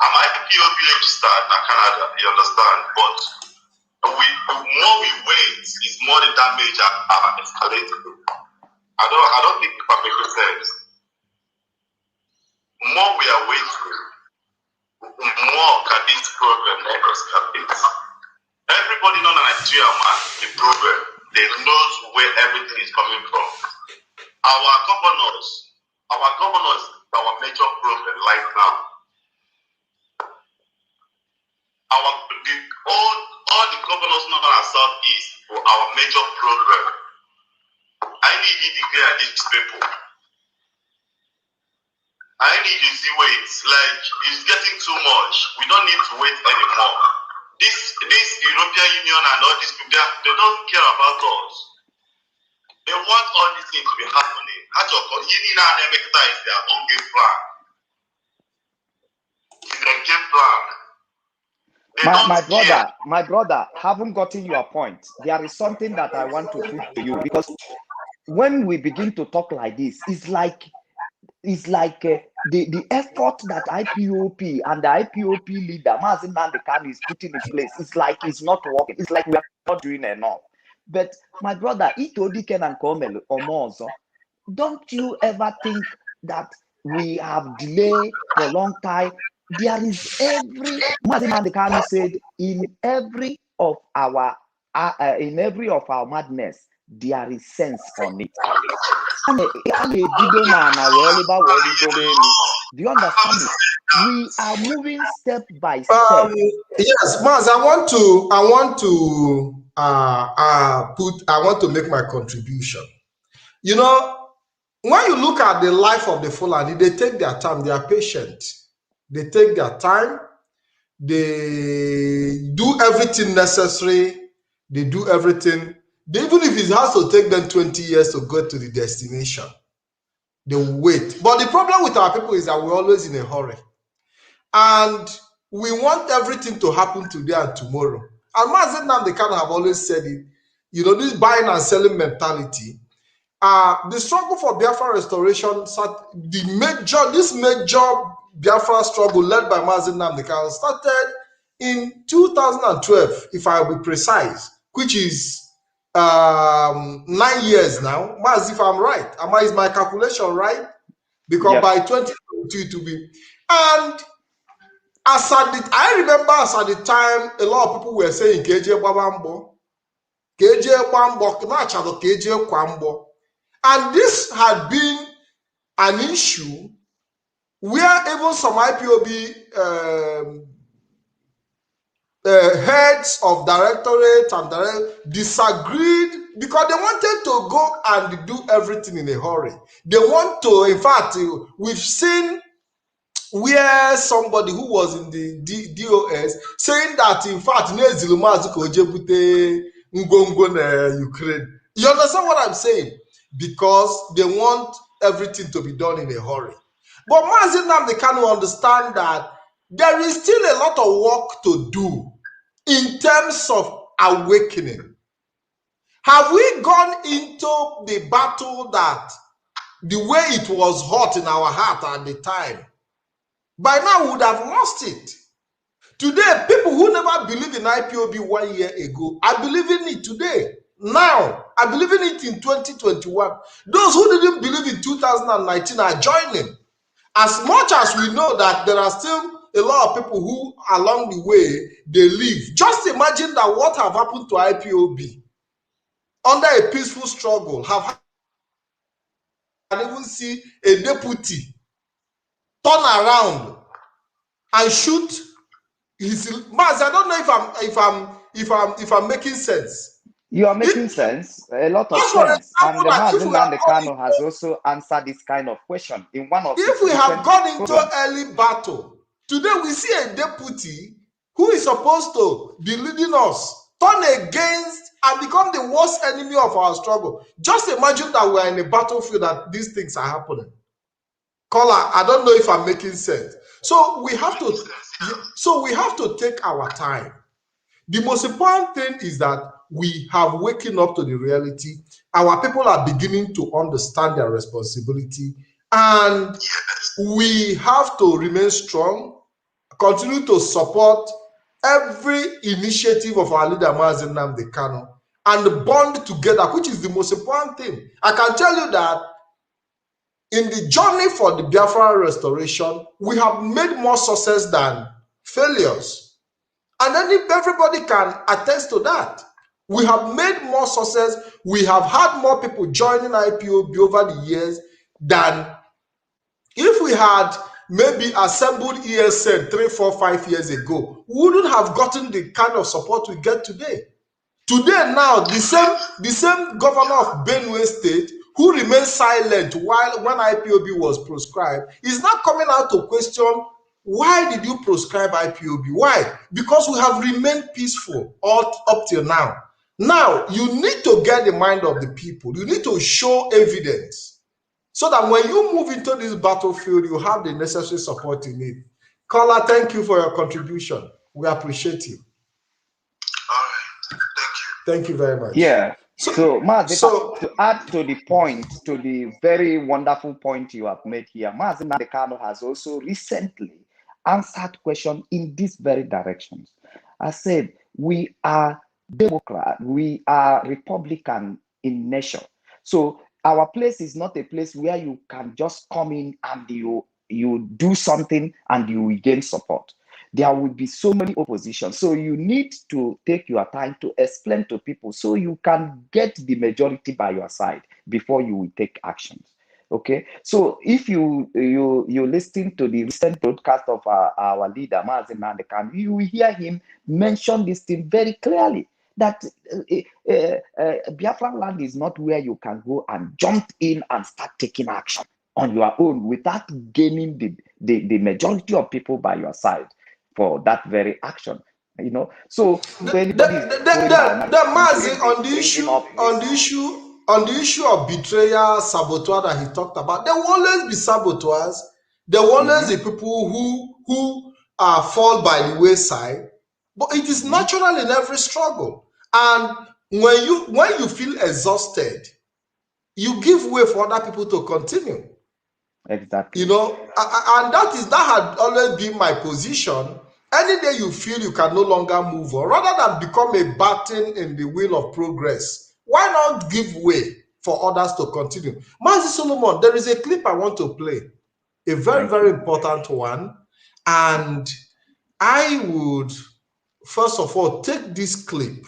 I'm IPOB registered in Canada, you understand? But the more we wait, is more the damage are escalating. I don't think it makes sense. More we are waiting, more can this problem let us escalate. Everybody knows Nigeria, man, the problem. They know where everything is coming from. Our governors, our major problem right now. All the governors known as Southeast for our major problem. I need to declare these people. I need to see wait. Like, it's getting too much. We don't need to wait anymore. this European Union and all these people, they don't care about us. They want all these things to be happening. Is their own game plan. It's their game plan. My brother, haven't gotten your point. There is something that I want to put to you, because when we begin to talk like this, it's like the effort that IPOP and the IPOP leader Mazi Nnamdi Kanu is putting in place. It's like it's not working. It's like we are not doing enough. But my brother, Itodiken and Komel Omozo, don't you ever think that we have delayed for a long time? There is Mazi Nnamdi Kanu said, in every of our madness, there is sense on it. Do you understand it? We are moving step by step. Yes, Maz, I want to make my contribution. You know, when you look at the life of the Fulani, they take their time, they are patient. They take their time, they do everything necessary, they do everything. Even if it has to take them 20 years to go to the destination, they wait. But the problem with our people is that we're always in a hurry. And we want everything to happen today and tomorrow. And Mazi Nnamdi Kanu have always said it, you know, this buying and selling mentality. The struggle for Biafra restoration, this major Biafra struggle led by Mazi Nnamdi Kanu started in 2012, if I will be precise, which is 9 years now. Maz, if I'm right, is my calculation right? Because by 2022 to be, and I remember as at the time, a lot of people were saying KJ Kwambo, and this had been an issue where even some IPOB heads of directorate and disagreed because they wanted to go and do everything in a hurry. They want to, in fact, we've seen where somebody who was in the DOS saying that, in fact, Ukraine. You understand what I'm saying? Because they want everything to be done in a hurry. But Mazi Nnamdi Kanu understand that there is still a lot of work to do in terms of awakening. Have we gone into the battle that the way it was hot in our heart at the time? By now we would have lost it. Today, people who never believed in IPOB 1 year ago are believing it today. Now, I believe in it in 2021. Those who didn't believe in 2019 are joining. As much as we know that there are still a lot of people who, along the way, they leave. Just imagine that what have happened to IPOB under a peaceful struggle. Have even see a deputy turn around and shoot his. Maz, I don't know if I'm making sense. You are making sense, a lot of sense. And the Mazi Nnamdi Kanu has also answered this kind of question in one of. If we have gone into early battle, today we see a deputy who is supposed to be leading us turn against and become the worst enemy of our struggle. Just imagine that we are in a battlefield that these things are happening. Caller, I don't know if I'm making sense. So we have to take our time. The most important thing is that we have waken up to the reality. Our people are beginning to understand their responsibility, and we have to remain strong, continue to support every initiative of our leader Mazi Nnamdi Kanu, and bond together, which is the most important thing. I can tell you that in the journey for the Biafra restoration, we have made more success than failures. And then if everybody can attest to that, we have made more success. We have had more people joining IPOB over the years than if we had maybe assembled ESN 3, 4, 5 years ago. We wouldn't have gotten the kind of support we get today. Today now, the same governor of Benue State who remained silent when IPOB was proscribed is now coming out to question Why did you proscribe IPOB? Why? Because we have remained peaceful all up till now. Now, you need to get the mind of the people. You need to show evidence so that when you move into this battlefield, you have the necessary support you need. Caller, thank you for your contribution. We appreciate you. All right. Thank you very much. Yeah. So to add to the point, to the very wonderful point you have made here, Mazi Nadekano has also recently answered questions in this very direction. I said, we are Democrat, we are Republican in nature. So our place is not a place where you can just come in and you do something and you will gain support. There will be so many opposition. So you need to take your time to explain to people so you can get the majority by your side before you will take actions. Okay, so if you listen to the recent broadcast of our leader, Mazi Nadekano, you will hear him mention this thing very clearly, that Biafran land is not where you can go and jump in and start taking action on your own without gaining the majority of people by your side for that very action. You know, so Mazi, on the issue of betrayal, saboteur that he talked about, there will always be saboteurs. There will always be people who fall by the wayside. But it is natural in every struggle. And when you feel exhausted, you give way for other people to continue. Exactly. You know, and that had always been my position. Any day you feel you can no longer move on, rather than become a button in the wheel of progress, why not give way for others to continue? Mazi Solomon, there is a clip I want to play, a very, very important one. And I would, first of all, take this clip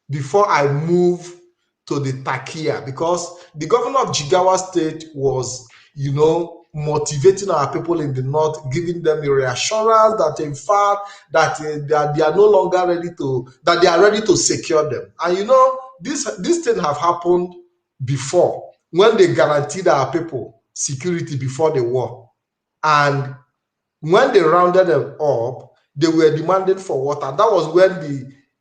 before I move to the Takia, because the governor of Jigawa State was, you know, motivating our people in the north, giving them a reassurance that in fact that they are no longer ready to, that they are ready to secure them. And you know, this thing have happened before when they guaranteed our people security before the war. And when they rounded them up, they were demanding for water. That was when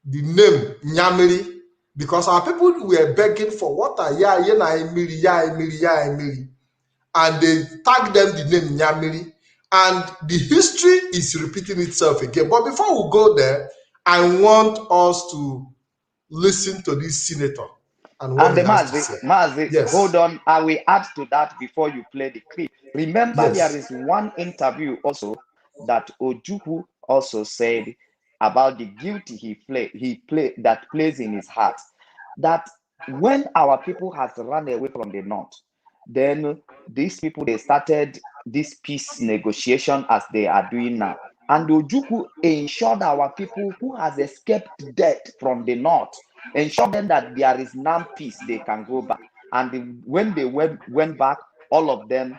the name Nyamiri, because our people were begging for water. Yeah, Emiri, yeah, Emiri, yeah, Emiri. And they tagged them the name Nyamiri. And the history is repeating itself again. But before we go there, I want us to listen to this senator. And Mazi, yes. Hold on. I will add to that before you play the clip. Remember, Yes. There is one interview also that Ojukwu also said about the guilty that plays in his heart. That when our people has run away from the north, then these people, they started this peace negotiation as they are doing now. And Ojukwu ensured our people who has escaped death from the north, ensured them that there is now peace, they can go back. And when they went back, all of them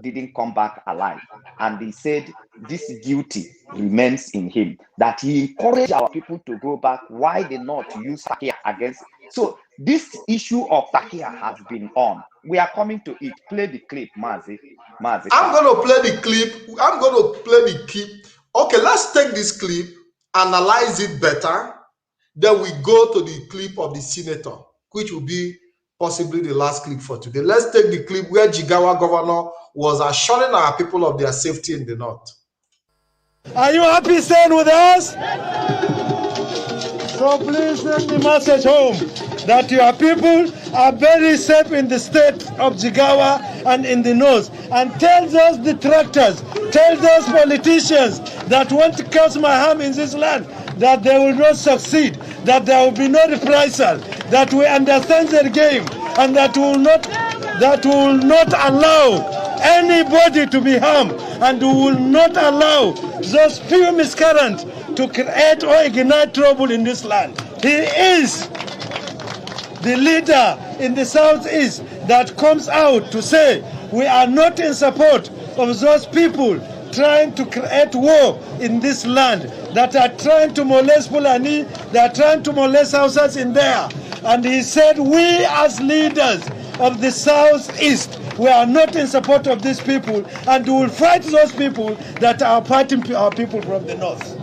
didn't come back alive. And he said this guilty remains in him, that he encouraged our people to go back. Why they not use Takia against? So this issue of Takia has been on. We are coming to it. Play the clip, Mazi. I'm going to play the clip. Okay, let's take this clip, analyze it better. Then we go to the clip of the senator, which will be possibly the last clip for today. Let's take the clip where Jigawa governor was assuring our people of their safety in the north. Are you happy staying with us? So please send the message home that your people are very safe in the state of Jigawa and in the north. And tell those detractors, tell those politicians that want to cause my harm in this land, that they will not succeed, that there will be no reprisal, that we understand their game, and that will not allow anybody to be harmed, and we will not allow those few miscreants to create or ignite trouble in this land. He is the leader in the southeast that comes out to say we are not in support of those people trying to create war in this land, that are trying to molest Fulani, they are trying to molest Hausas in there. And he said we as leaders of the Southeast. We are not in support of these people, and we will fight those people that are fighting our people from the north.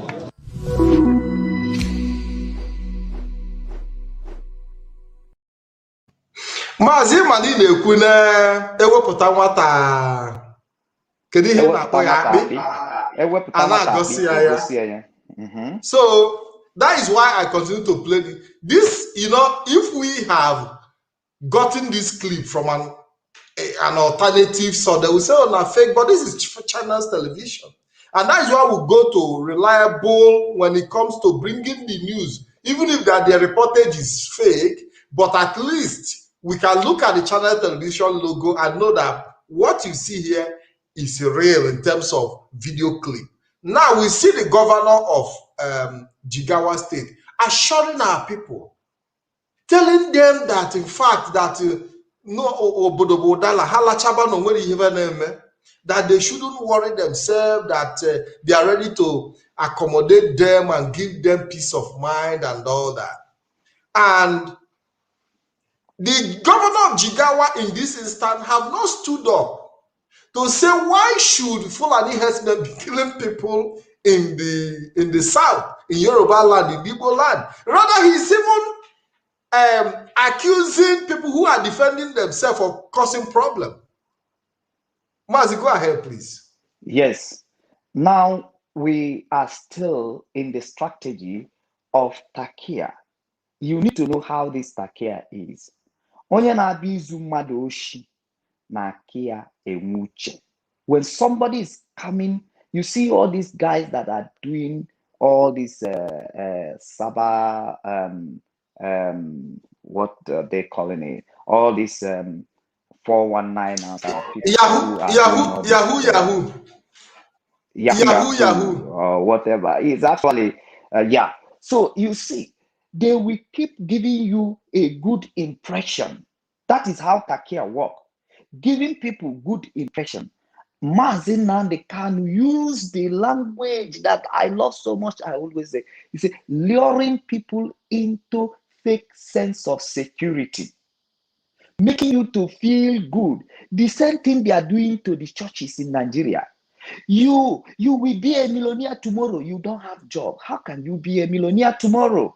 Maazị Mali na-ekwu na ewepụta nwata kedu ihe na-akpọ ya akpị a na-agọsi ya. So that is why I continue to play this. You know, if we have gotten this clip from an alternative source, they will say, "Oh, not fake," but this is China's television, and that is why we go to reliable when it comes to bringing the news, even if that their reportage is fake. But at least we can look at the China television logo and know that what you see here is real in terms of video clip. Now we see the governor of Jigawa State assuring our people, telling them that in fact that that they shouldn't worry themselves, that they are ready to accommodate them and give them peace of mind and all that. And the governor of Jigawa in this instance have not stood up to say why should Fulani herdsmen be killing people in the south, in Yoruba land, in Igbo land. Rather, he's even accusing people who are defending themselves of causing problem. Mazi, go ahead, please. Yes. Now we are still in the strategy of Takia. You need to know how this Takia is. Onye na-abịa izu mmadụ oshi na kia enwuche. When somebody is coming, you see all these guys that are doing all this Saba, what they calling it, all this 419 Yahoo, or whatever. It's actually, yeah. So you see, they will keep giving you a good impression. That is how Takia work. Giving people good impression. Mazi Nnamdi can use the language that I love so much. I always say, you say, luring people into fake sense of security, making you to feel good. The same thing they are doing to the churches in Nigeria. You will be a millionaire tomorrow. You don't have job. How can you be a millionaire tomorrow?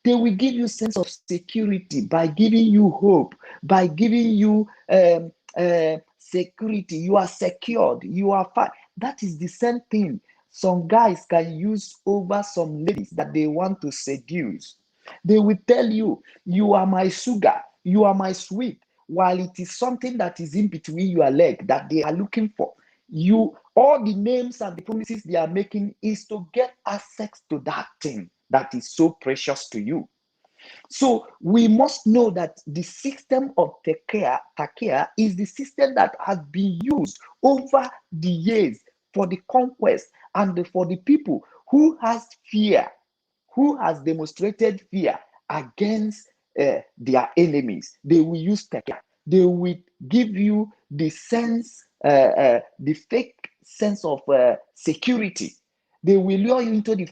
They will give you sense of security by giving you hope, by giving you security. You are secured. You are fine. That is the same thing some guys can use over some ladies that they want to seduce. They will tell you, you are my sugar, you are my sweet, while it is something that is in between your leg that they are looking for. All the names and the promises they are making is to get access to that thing that is so precious to you. So we must know that the system of Takia is the system that has been used over the years for the conquest and for the people who has fear, who has demonstrated fear against their enemies. They will use Takia. They will give you the sense, the fake sense of security. They will lure you into the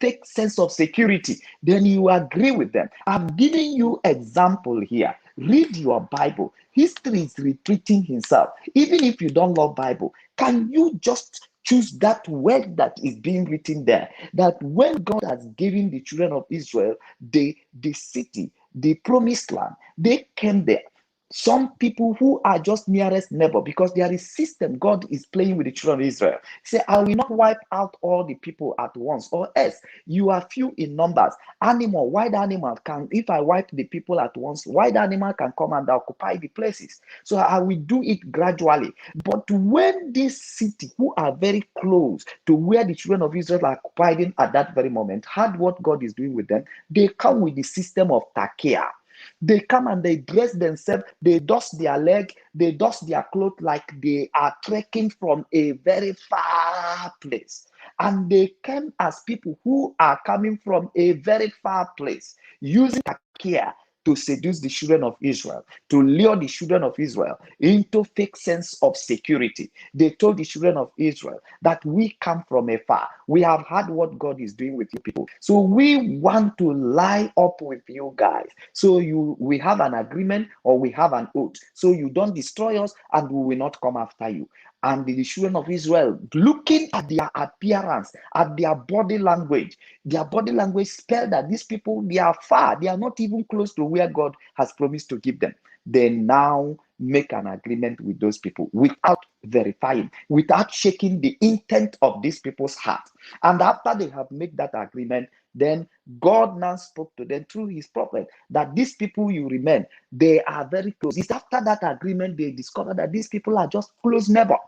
fake sense of security. Then you agree with them. I'm giving you example here. Read your Bible. History is repeating himself. Even if you don't love Bible, can you just choose that word that is being written there? That when God has given the children of Israel the city, the promised land, they came there. Some people who are just nearest neighbor, because there is system God is playing with the children of Israel. Say, I will not wipe out all the people at once, or else you are few in numbers. Wild animal can, if I wipe the people at once, wild animal can come and occupy the places. So I will do it gradually. But when this city, who are very close to where the children of Israel are occupying at that very moment, heard what God is doing with them, they come with the system of Takia. They come and they dress themselves, they dust their leg, they dust their clothes like they are trekking from a very far place. And they came as people who are coming from a very far place, using Takia to seduce the children of Israel, to lure the children of Israel into fake sense of security. They told the children of Israel that we come from afar. We have heard what God is doing with you people. So we want to lie up with you guys. So we have an agreement or we have an oath. So you don't destroy us and we will not come after you. And the children of Israel, looking at their appearance, at their body language spelled that these people, they are far. They are not even close to where God has promised to give them. They now make an agreement with those people without verifying, without checking the intent of these people's heart. And after they have made that agreement, then God now spoke to them through his prophet that these people you remain, they are very close. It's after that agreement they discover that these people are just close neighbor.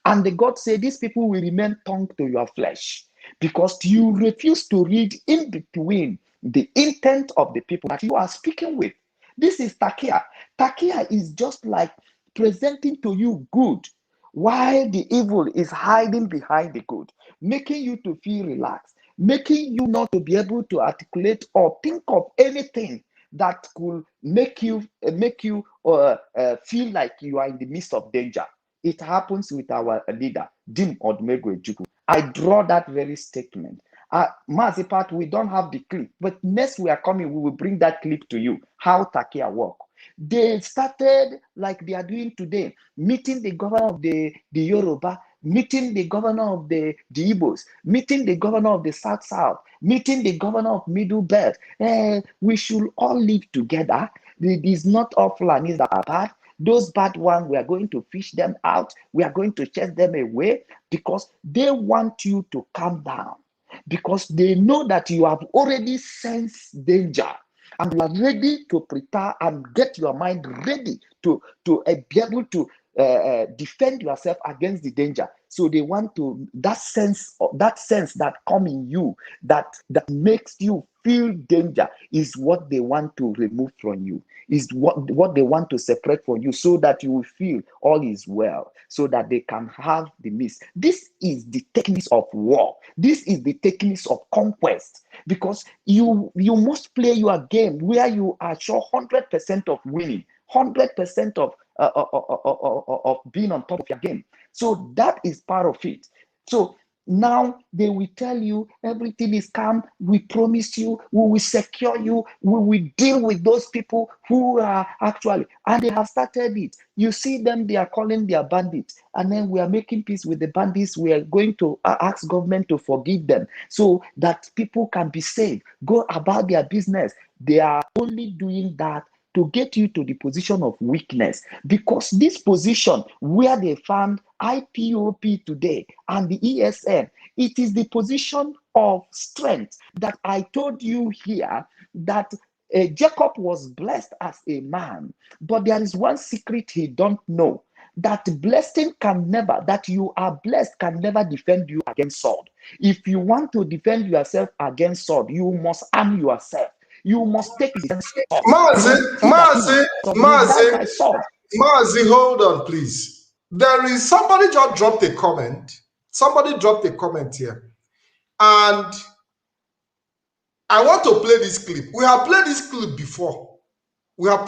And the God said, these people will remain tongue to your flesh because you refuse to read in between the intent of the people that you are speaking with. This is takia. Takia is just like presenting to you good while the evil is hiding behind the good, making you to feel relaxed, making you not to be able to articulate or think of anything that could make you feel like you are in the midst of danger. It happens with our leader, Dim Odumegwu Ejukwu. I draw that very statement. Mazipat, we don't have the clip, but next we are coming, we will bring that clip to you, how Takia work. They started like they are doing today, meeting the governor of the Yoruba, meeting the governor of the Igbos, meeting the governor of the South, meeting the governor of Middle Belt. We should all live together. It is not all Fulanis that are bad. Those bad ones, we are going to fish them out. We are going to chase them away because they want you to calm down. Because they know that you have already sensed danger and you are ready to prepare and get your mind ready to be able to defend yourself against the danger. So they want to, that sense that come in you, that makes you feel danger is what they want to remove from you, is what they want to separate from you so that you will feel all is well, so that they can have the peace. This is the techniques of war. This is the techniques of conquest, because you must play your game where you are sure 100% of winning, 100% of being on top of your game. So that is part of it. So now they will tell you everything is calm. We promise you, we will secure you, we will deal with those people who are actually, and they have started it. You see them, they are calling their bandits, and then we are making peace with the bandits. We are going to ask government to forgive them so that people can be saved, go about their business. They are only doing that to get you to the position of weakness, because this position where they found IPOP today and the ESN, it is the position of strength that I told you here that Jacob was blessed as a man, but there is one secret he don't know, that blessing can never, that you are blessed can never defend you against sword. If you want to defend yourself against sword, you must arm yourself. You must take the Mazi, hold on, please. There is somebody just dropped a comment. Somebody dropped a comment here. And I want to play this clip. We have played this clip before. But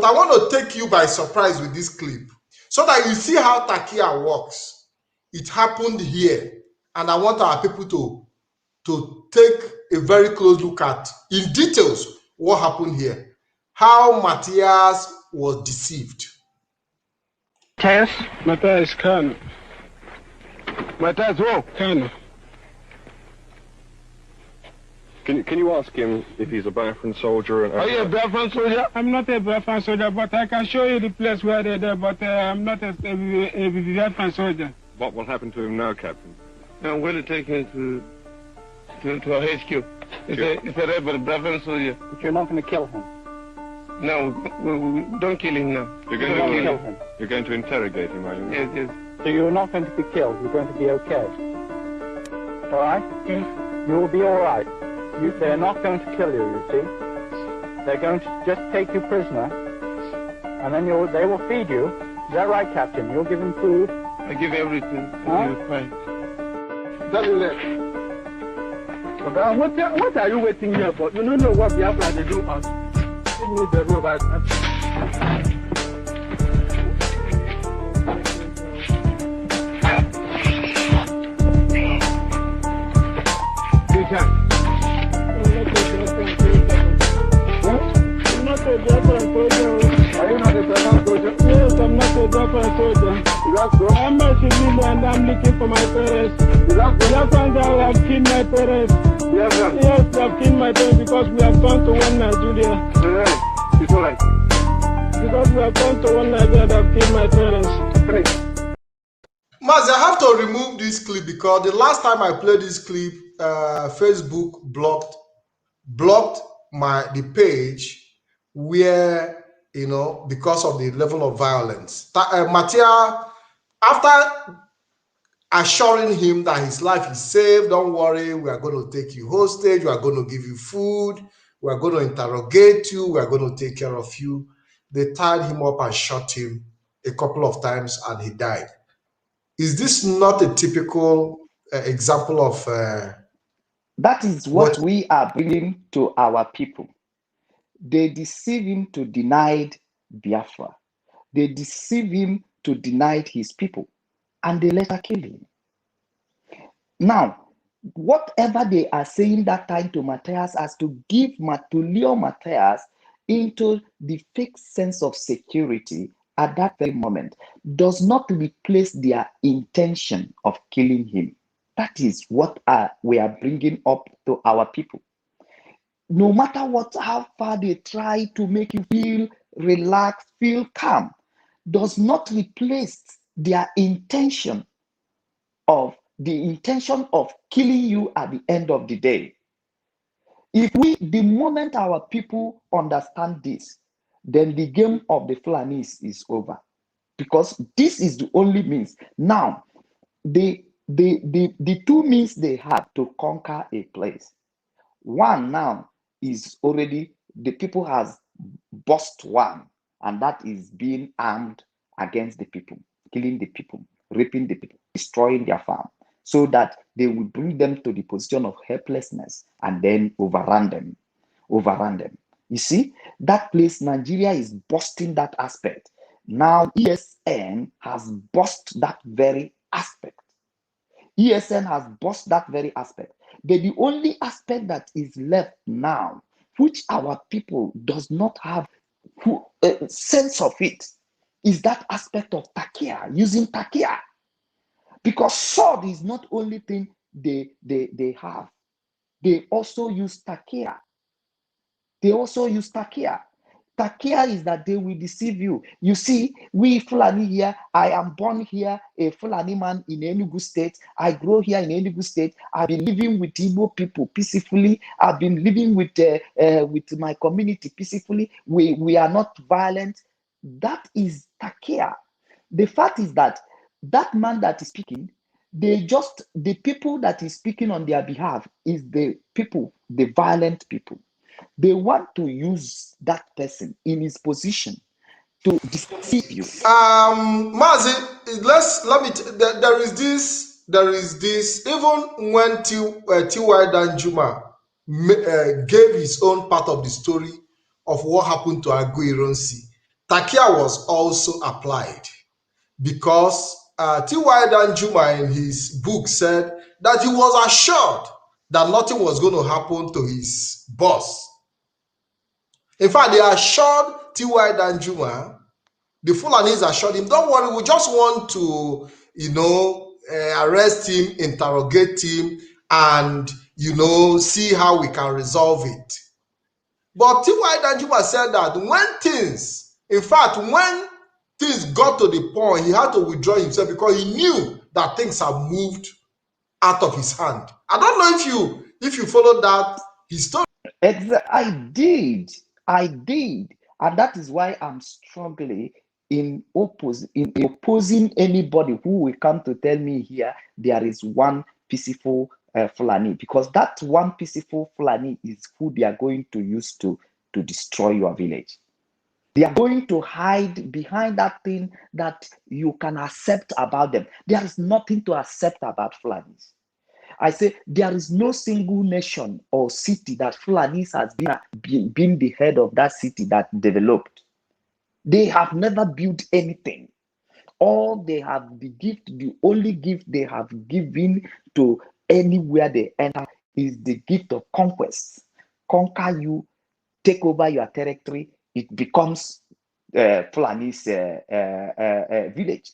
I want to take you by surprise with this clip so that you see how Takia works. It happened here. And I want our people to take a very close look at, in details, what happened here. How Matthias was deceived. Matthias Khan. Matthias who? Khan. Can you ask him if he's a Biafran soldier? Are you a Biafran soldier? I'm not a Biafran soldier, but I can show you the place where they're there, but I'm not a Biafran soldier. What will happen to him now, Captain? I'm going to take him to our HQ. It's a rebel Biafran soldier. But you're not going to kill him? No, we don't kill him now. You're going to interrogate him, are you? Yes, yes. So you're not going to be killed, you're going to be okay? All right? Yes. You will be all right. They're not going to kill you see? They're going to just take you prisoner, and then they will feed you. Is that right, Captain? You'll give them food? I give everything. Huh? Fine. Doesn't it? What are you waiting here for? You don't know what we have to do us. Give me the rope. Are you not a Biafran soldier? Yes, I'm not a Biafran soldier. I'm a civilian and I'm looking for my parents. Biafrans have killed my parents. Yes, they have killed my parents because we have gone to one Nigeria. It's alright. Because we have gone to one Nigeria, they have killed my parents. Mazi, I have to remove this clip because the last time I played this clip, Facebook blocked the page where, you know, because of the level of violence. Matia, after assuring him that his life is safe, don't worry, we are going to take you hostage, we are going to give you food, we are going to interrogate you, we are going to take care of you. They tied him up and shot him a couple of times and he died. Is this not a typical example of... that is what we are bringing to our people. They deceive him to deny Biafra. They deceive him to deny his people. And they later kill him. Now, whatever they are saying that time to Matthias as to lure Matthias into the fake sense of security at that very moment does not replace their intention of killing him. That is what we are bringing up to our people. No matter how far they try to make you feel relaxed, feel calm, does not replace their intention of killing you at the end of the day. The moment our people understand this, then the game of the Fulanis is over. Because this is the only means. Now, the two means they have to conquer a place. One now is already, the people has bust one, and that is being armed against the people, killing the people, raping the people, destroying their farm, so that they will bring them to the position of helplessness and then overrun them. You see, that place, Nigeria is busting that aspect. Now, ESN has bust that very aspect. ESN has bust that very aspect. But the only aspect that is left now, which our people does not have a sense of it, is that aspect of takia, using takia. Because sword is not only thing they have. They also use takia. Takia is that they will deceive you. You see, we Fulani here, I am born here, a Fulani man in Enugu State. I grow here in Enugu State. I've been living with Igbo people peacefully. I've been living with my community peacefully. We are not violent. That is Takia. The fact is that man that is speaking, the people that is speaking on their behalf is the people, the violent people. They want to use that person in his position to deceive you. Mazi, there is this, even when T.Y. Danjuma gave his own part of the story of what happened to Agu Ironsi, Takia was also applied, because T.Y. Danjuma in his book said that he was assured that nothing was going to happen to his boss. In fact, they assured T.Y. Danjuma, the Fulanis assured him, don't worry, we just want to, arrest him, interrogate him, and, see how we can resolve it. But T.Y. Danjuma said that when things got to the point, he had to withdraw himself because he knew that things have moved out of his hand. I don't know if you followed that his story. I did, and that is why I'm struggling in opposing anybody who will come to tell me here there is one peaceful Fulani, because that one peaceful Fulani is who they are going to use to destroy your village. They are going to hide behind that thing that you can accept about them. There is nothing to accept about Fulanis. I say there is no single nation or city that Fulanis has been the head of that city that developed. They have never built anything. All they have the only gift they have given to anywhere they enter is the gift of conquest. Conquer you, take over your territory, it becomes Fulani's village.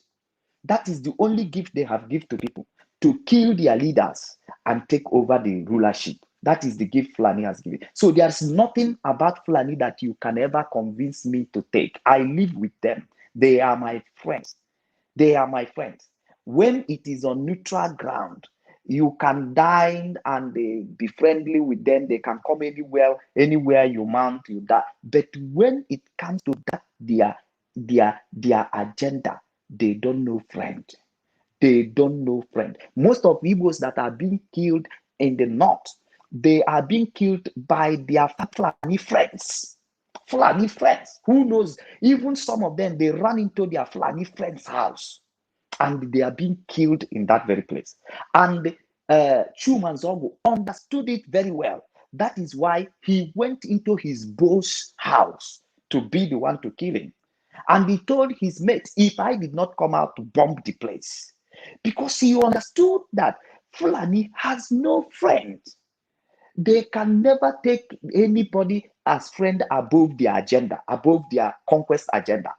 That is the only gift they have given to people, to kill their leaders and take over the rulership. That is the gift Fulani has given. So there's nothing about Fulani that you can ever convince me to take. I live with them. They are my friends. They are my friends. When it is on neutral ground, you can dine and be friendly with them. They can come anywhere you mount, you die. But when it comes to that, their agenda, they don't know friend. They don't know friend. Most of Igbos that are being killed in the north, they are being killed by their Fulani friends. Fulani friends. Who knows? Even some of them, they run into their Fulani friend's house and they are being killed in that very place. And Chuman Zongo understood it very well. That is why he went into his boss house to be the one to kill him. And he told his mates, if I did not come out to bomb the place, because he understood that Fulani has no friend. They can never take anybody as friend above their agenda, above their conquest agenda.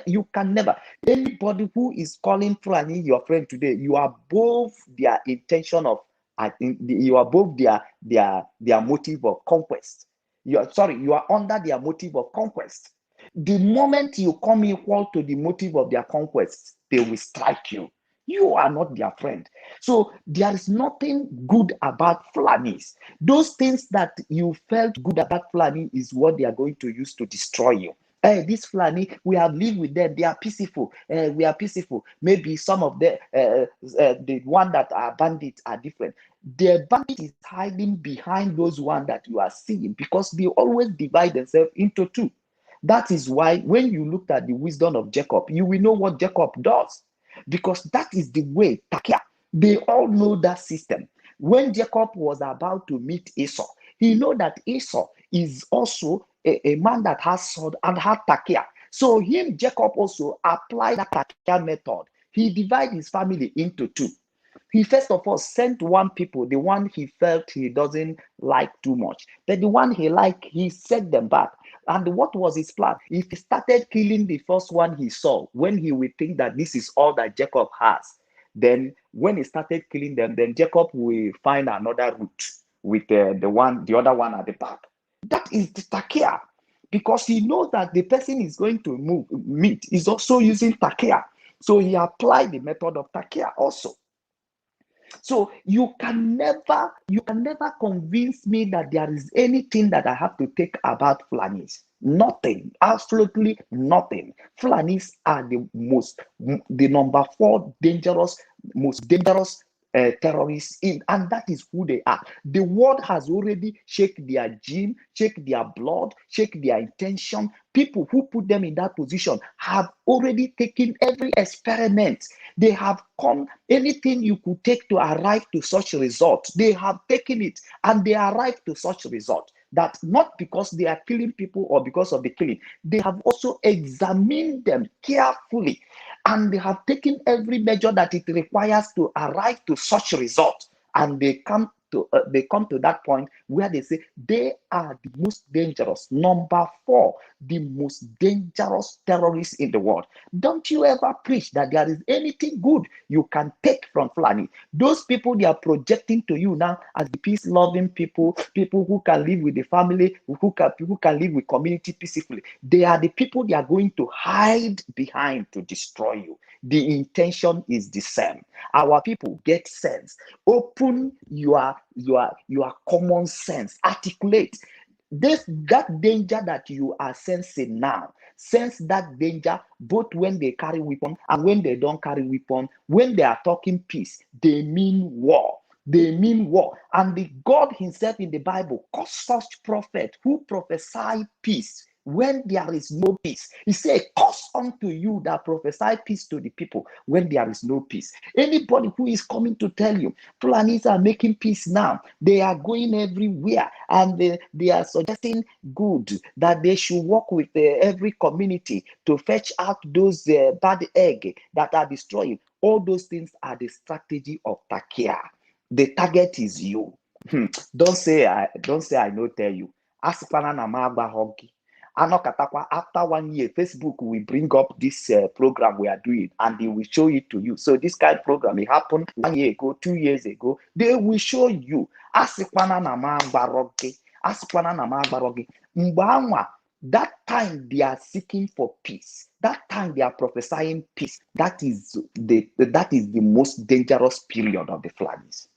You can never. Anybody who is calling Fulani your friend today, you are above their intention of, you are above their motive of conquest. You are under their motive of conquest. The moment you come equal to the motive of their conquest, they will strike you. You are not their friend. So there is nothing good about Fulanis. Those things that you felt good about Fulani is what they are going to use to destroy you. This Fulani, we have lived with them. They are peaceful. We are peaceful. Maybe some of the one that are bandits are different. The bandit is hiding behind those one that you are seeing because they always divide themselves into two. That is why when you looked at the wisdom of Jacob, you will know what Jacob does. Because that is the way, Takia. They all know that system. When Jacob was about to meet Esau, he know that Esau is also a man that has sword and had Takia. So Jacob also applied that Takia method. He divided his family into two. He first of all sent one people, the one he felt he doesn't like too much. But the one he liked, he sent them back. And what was his plan? If he started killing the first one he saw, when he would think that this is all that Jacob has, then when he started killing them, then Jacob will find another route with the other one at the back. That is the Takia, because he knows that the person is going to meet is also using Takia. So he applied the method of Takia also. So you can never convince me that there is anything that I have to take about Fulanis. Nothing, absolutely nothing. Fulanis are the number 4 most dangerous terrorists and that is who they are. The world has already shaken their gene, shaken their blood, shaken their intention. People who put them in that position have already taken every experiment. They have come, anything you could take to arrive to such a result, they have taken it and they arrived to such a result. That not because they are killing people or because of the killing, they have also examined them carefully and they have taken every measure that it requires to arrive to such a result. And they come to that point where they say they are the most dangerous, number 4, the most dangerous terrorists in the world. Don't you ever preach that there is anything good you can take from Fulani. Those people they are projecting to you now as the peace-loving people who can live with the family, who can live with community peacefully. They are the people they are going to hide behind to destroy you. The intention is the same. Our people get sense. Open your common sense. Articulate that danger that you are sensing now. Sense that danger both when they carry weapon and when they don't carry weapon. When they are talking peace, they mean war. They mean war. And the God himself in the Bible caused such prophet who prophesied peace when there is no peace. He said, curse unto you that prophesy peace to the people when there is no peace. Anybody who is coming to tell you, Fulanis are making peace now, they are going everywhere, and they are suggesting good, that they should work with every community to fetch out those bad eggs that are destroying. All those things are the strategy of Takia. The target is you. Don't say I no tell you. Aspana na magba hockey. Anokatakwa, after 1 year, Facebook will bring up this program we are doing, and they will show it to you. So this kind of program, it happened 1 year ago, 2 years ago. They will show you. Aspana na magba hockey. Aspana na magba hockey. Mbawa. That time they are seeking for peace. That time they are prophesying peace. That is the most dangerous period of the Fulanis.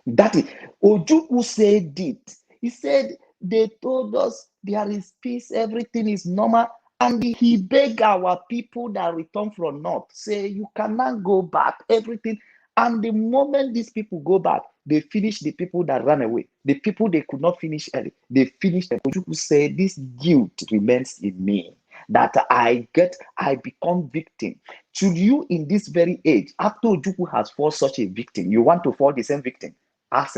That is, Ojukwu said it. He said, they told us there is peace, everything is normal, and he begged our people that return from north, say, you cannot go back, everything. And the moment these people go back, they finish the people that ran away. The people they could not finish early, they finished them. Ojukwu said, this guilt remains in me, that I become victim. Should you in this very age, after Ojukwu has fought such a victim, you want to fall the same victim? Like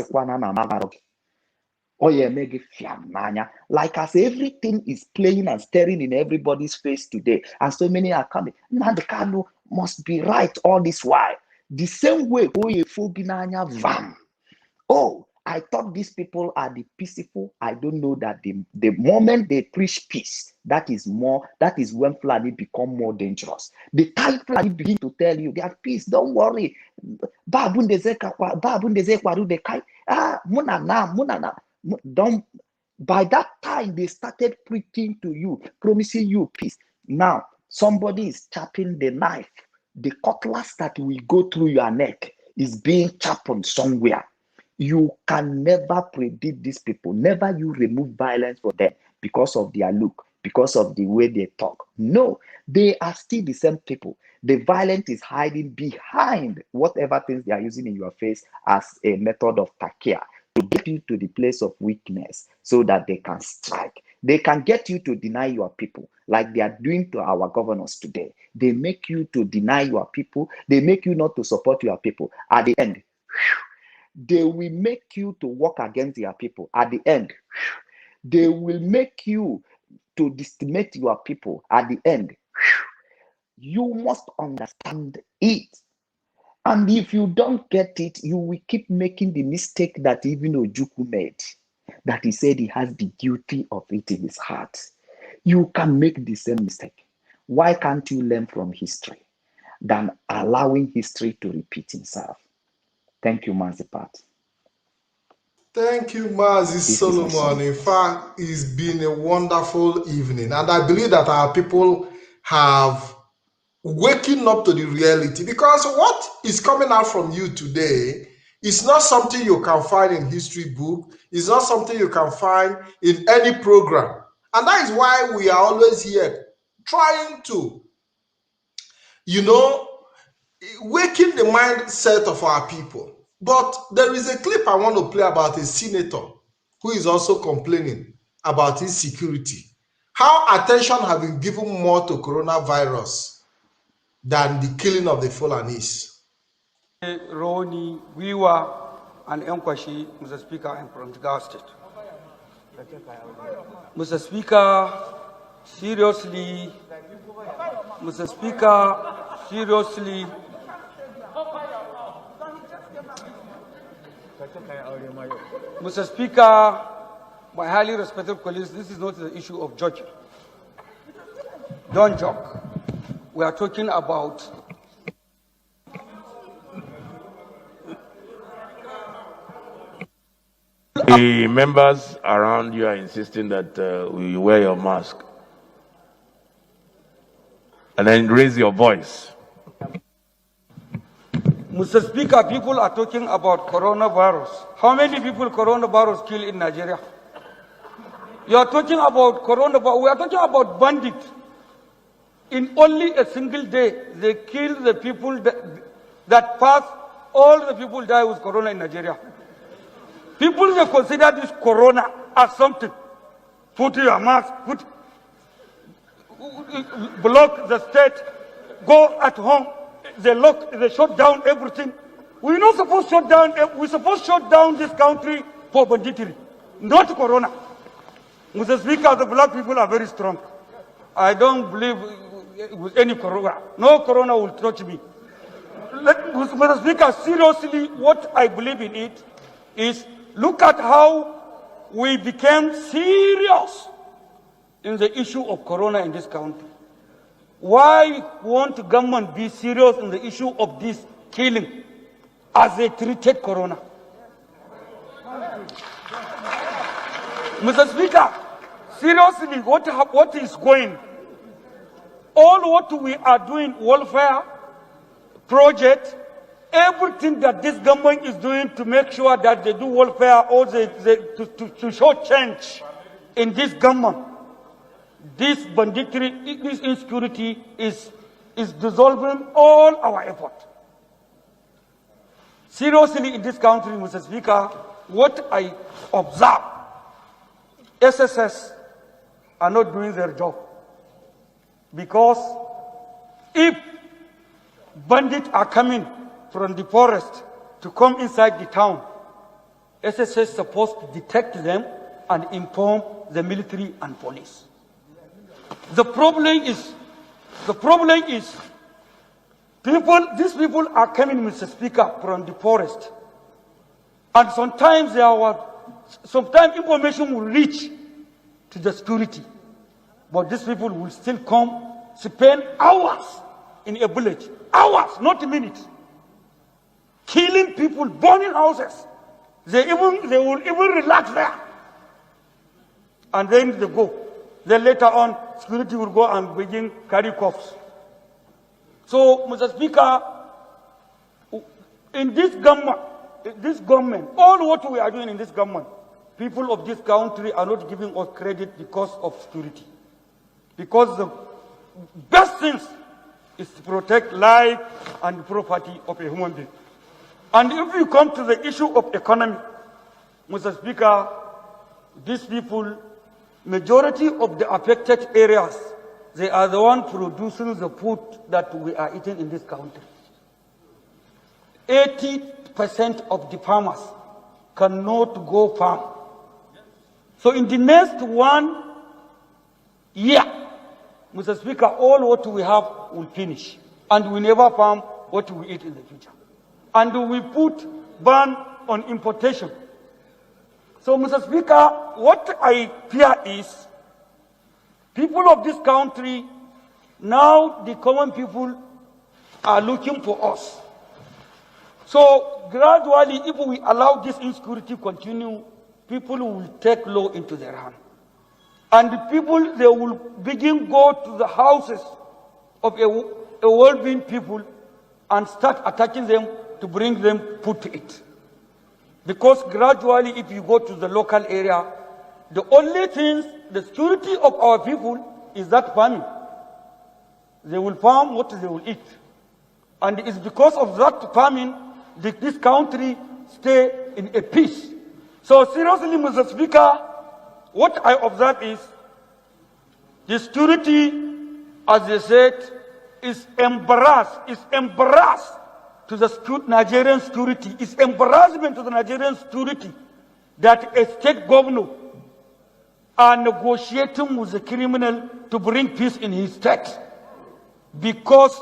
as everything is playing and staring in everybody's face today, and so many are coming. Nnamdi Kanu must be right all this while. The same way, oh, I thought these people are the peaceful. I don't know that the moment they preach peace, that is when Fulani become more dangerous. The time Fulani begin to tell you they have peace, don't worry. Don't. By that time, they started preaching to you, promising you peace. Now, somebody is chopping the knife. The cutlass that will go through your neck is being chopped somewhere. You can never predict these people. Never you remove violence from them because of their look, because of the way they talk. No, they are still the same people. The violence is hiding behind whatever things they are using in your face as a method of takia to get you to the place of weakness so that they can strike. They can get you to deny your people like they are doing to our governors today. They make you to deny your people. They make you not to support your people. At the end, they will make you to work against your people. At the end, they will make you to decimate your people. At the end, you must understand it. And if you don't get it, you will keep making the mistake that even Ojukwu made, that he said he has the duty of it in his heart. You can make the same mistake. Why can't you learn from history than allowing history to repeat itself? Thank you, Mazipat. Thank you, Mazi Solomon. In fact, it's been a wonderful evening. And I believe that our people have waking up to the reality, because what is coming out from you today is not something you can find in history book. It's not something you can find in any program. And that is why we are always here trying to, waking the mindset of our people. But there is a clip I want to play about a senator who is also complaining about insecurity. How attention has been given more to coronavirus than the killing of the Fulanis. Roni, Wiwa, and Enkwashi, Mr. Speaker, and from Jigawa State. Mr. Speaker, seriously, Mr. Speaker, seriously, Mr. Speaker, my highly respected colleagues, this is not the issue of judging. Don't joke. We are talking about the members around you are insisting that you wear your mask. And then raise your voice. Mr. Speaker, people are talking about coronavirus. How many people coronavirus kill in Nigeria? You are talking about coronavirus. We are talking about bandits. In only a single day, they kill the people that pass. All the people die with corona in Nigeria. People, they consider this corona as something. Put your mask, block the state, go at home, they shut down everything. We're not supposed to shut down, we're supposed to shut down this country for banditry, not corona. Mr. Speaker, the black people are very strong. I don't believe with any corona. No corona will touch me. Mr. Speaker, seriously, what I believe in it is look at how we became serious in the issue of corona in this country. Why won't the government be serious in the issue of this killing as they treated corona? Mr. Speaker, seriously, what is going? All what we are doing, welfare, project, everything that this government is doing to make sure that they do welfare or to show change in this government, this banditry, this insecurity is dissolving all our effort. Seriously, in this country, Mr. Speaker, what I observe, SSS are not doing their job. Because if bandits are coming from the forest to come inside the town, SSS is supposed to detect them and inform the military and police. The problem is these people are coming, Mr. Speaker, from the forest. And sometimes information will reach to the security. But these people will still come, spend hours in a village. Hours, not minutes. Killing people, burning houses. They will even relax there. And then they go. Then later on, security will go and begin carry cops. So, Mr. Speaker, in this government, all what we are doing in this government, people of this country are not giving us credit because of security. Because the best thing is to protect life and property of a human being. And if you come to the issue of economy, Mr. Speaker, these people, majority of the affected areas, they are the ones producing the food that we are eating in this country. 80% of the farmers cannot go farm. So in the next 1 year, Mr. Speaker, all what we have will finish. And we never farm what we eat in the future. And we put ban on importation. So, Mr. Speaker, what I fear is people of this country, now the common people are looking for us. So gradually, if we allow this insecurity to continue, people will take law into their hand. And the people, they will begin go to the houses of a well-being people and start attacking them to bring them food to eat. Because gradually, if you go to the local area, the only thing, the security of our people is that farming. They will farm what they will eat. And it's because of that farming that this country stay in a peace. So seriously, Mr. Speaker, what I observe is the security, as they said, is embarrassed to the Nigerian security. It's embarrassment to the Nigerian security that a state governor are negotiating with the criminal to bring peace in his state, because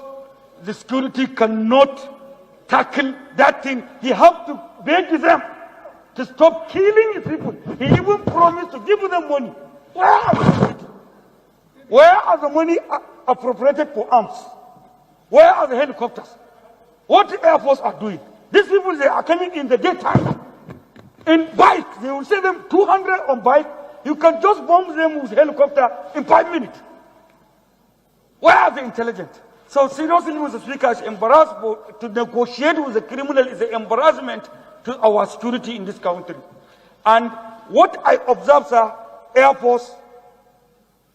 the security cannot tackle that thing. He has to beg them to stop killing his people. He even promised to give them money. Where are the money appropriated for arms? Where are the helicopters? What the Air Force are doing? These people, they are coming in the daytime. In bike, they will send them 200 on bike. You can just bomb them with helicopter in 5 minutes. Where are the intelligent? So seriously, Mr. Speaker, it's embarrassing to negotiate with the criminal is an embarrassment to our security in this country. And what I observe, sir, Air Force,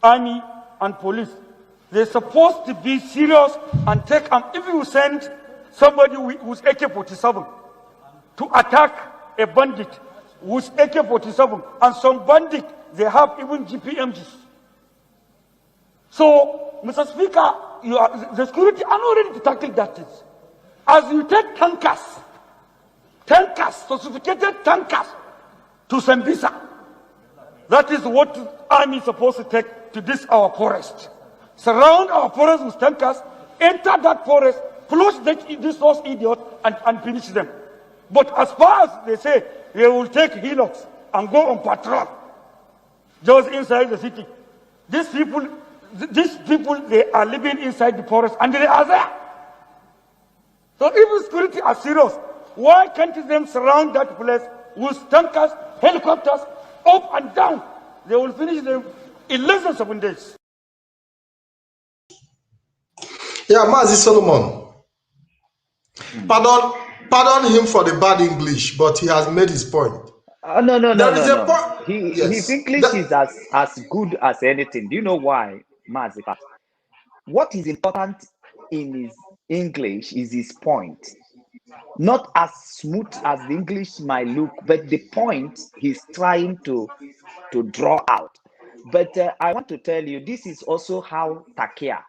Army, and police, they're supposed to be serious and take, if you send somebody with AK-47 to attack a bandit with AK-47, and some bandit, they have even GPMGs. So, Mr. Speaker, the security are not ready to tackle that. As you take tankers, sophisticated tankers to Sambisa, that is what army is supposed to take to this our forest. Surround our forest with tankers, enter that forest, flush those idiots and finish them. But as far as they say, they will take hillocks and go on patrol just inside the city. These people, they are living inside the forest and they are there. So if security are serious, why can't them surround that place with tankers, helicopters, up and down? They will finish them in less than 7 days. Yeah, Mazi Solomon. Pardon him for the bad English, but he has made his point. No. His English is as good as anything. Do you know why, Mazi? What is important in his English is his point. Not as smooth as the English might look, but the point he's trying to draw out. But I want to tell you, this is also how Takia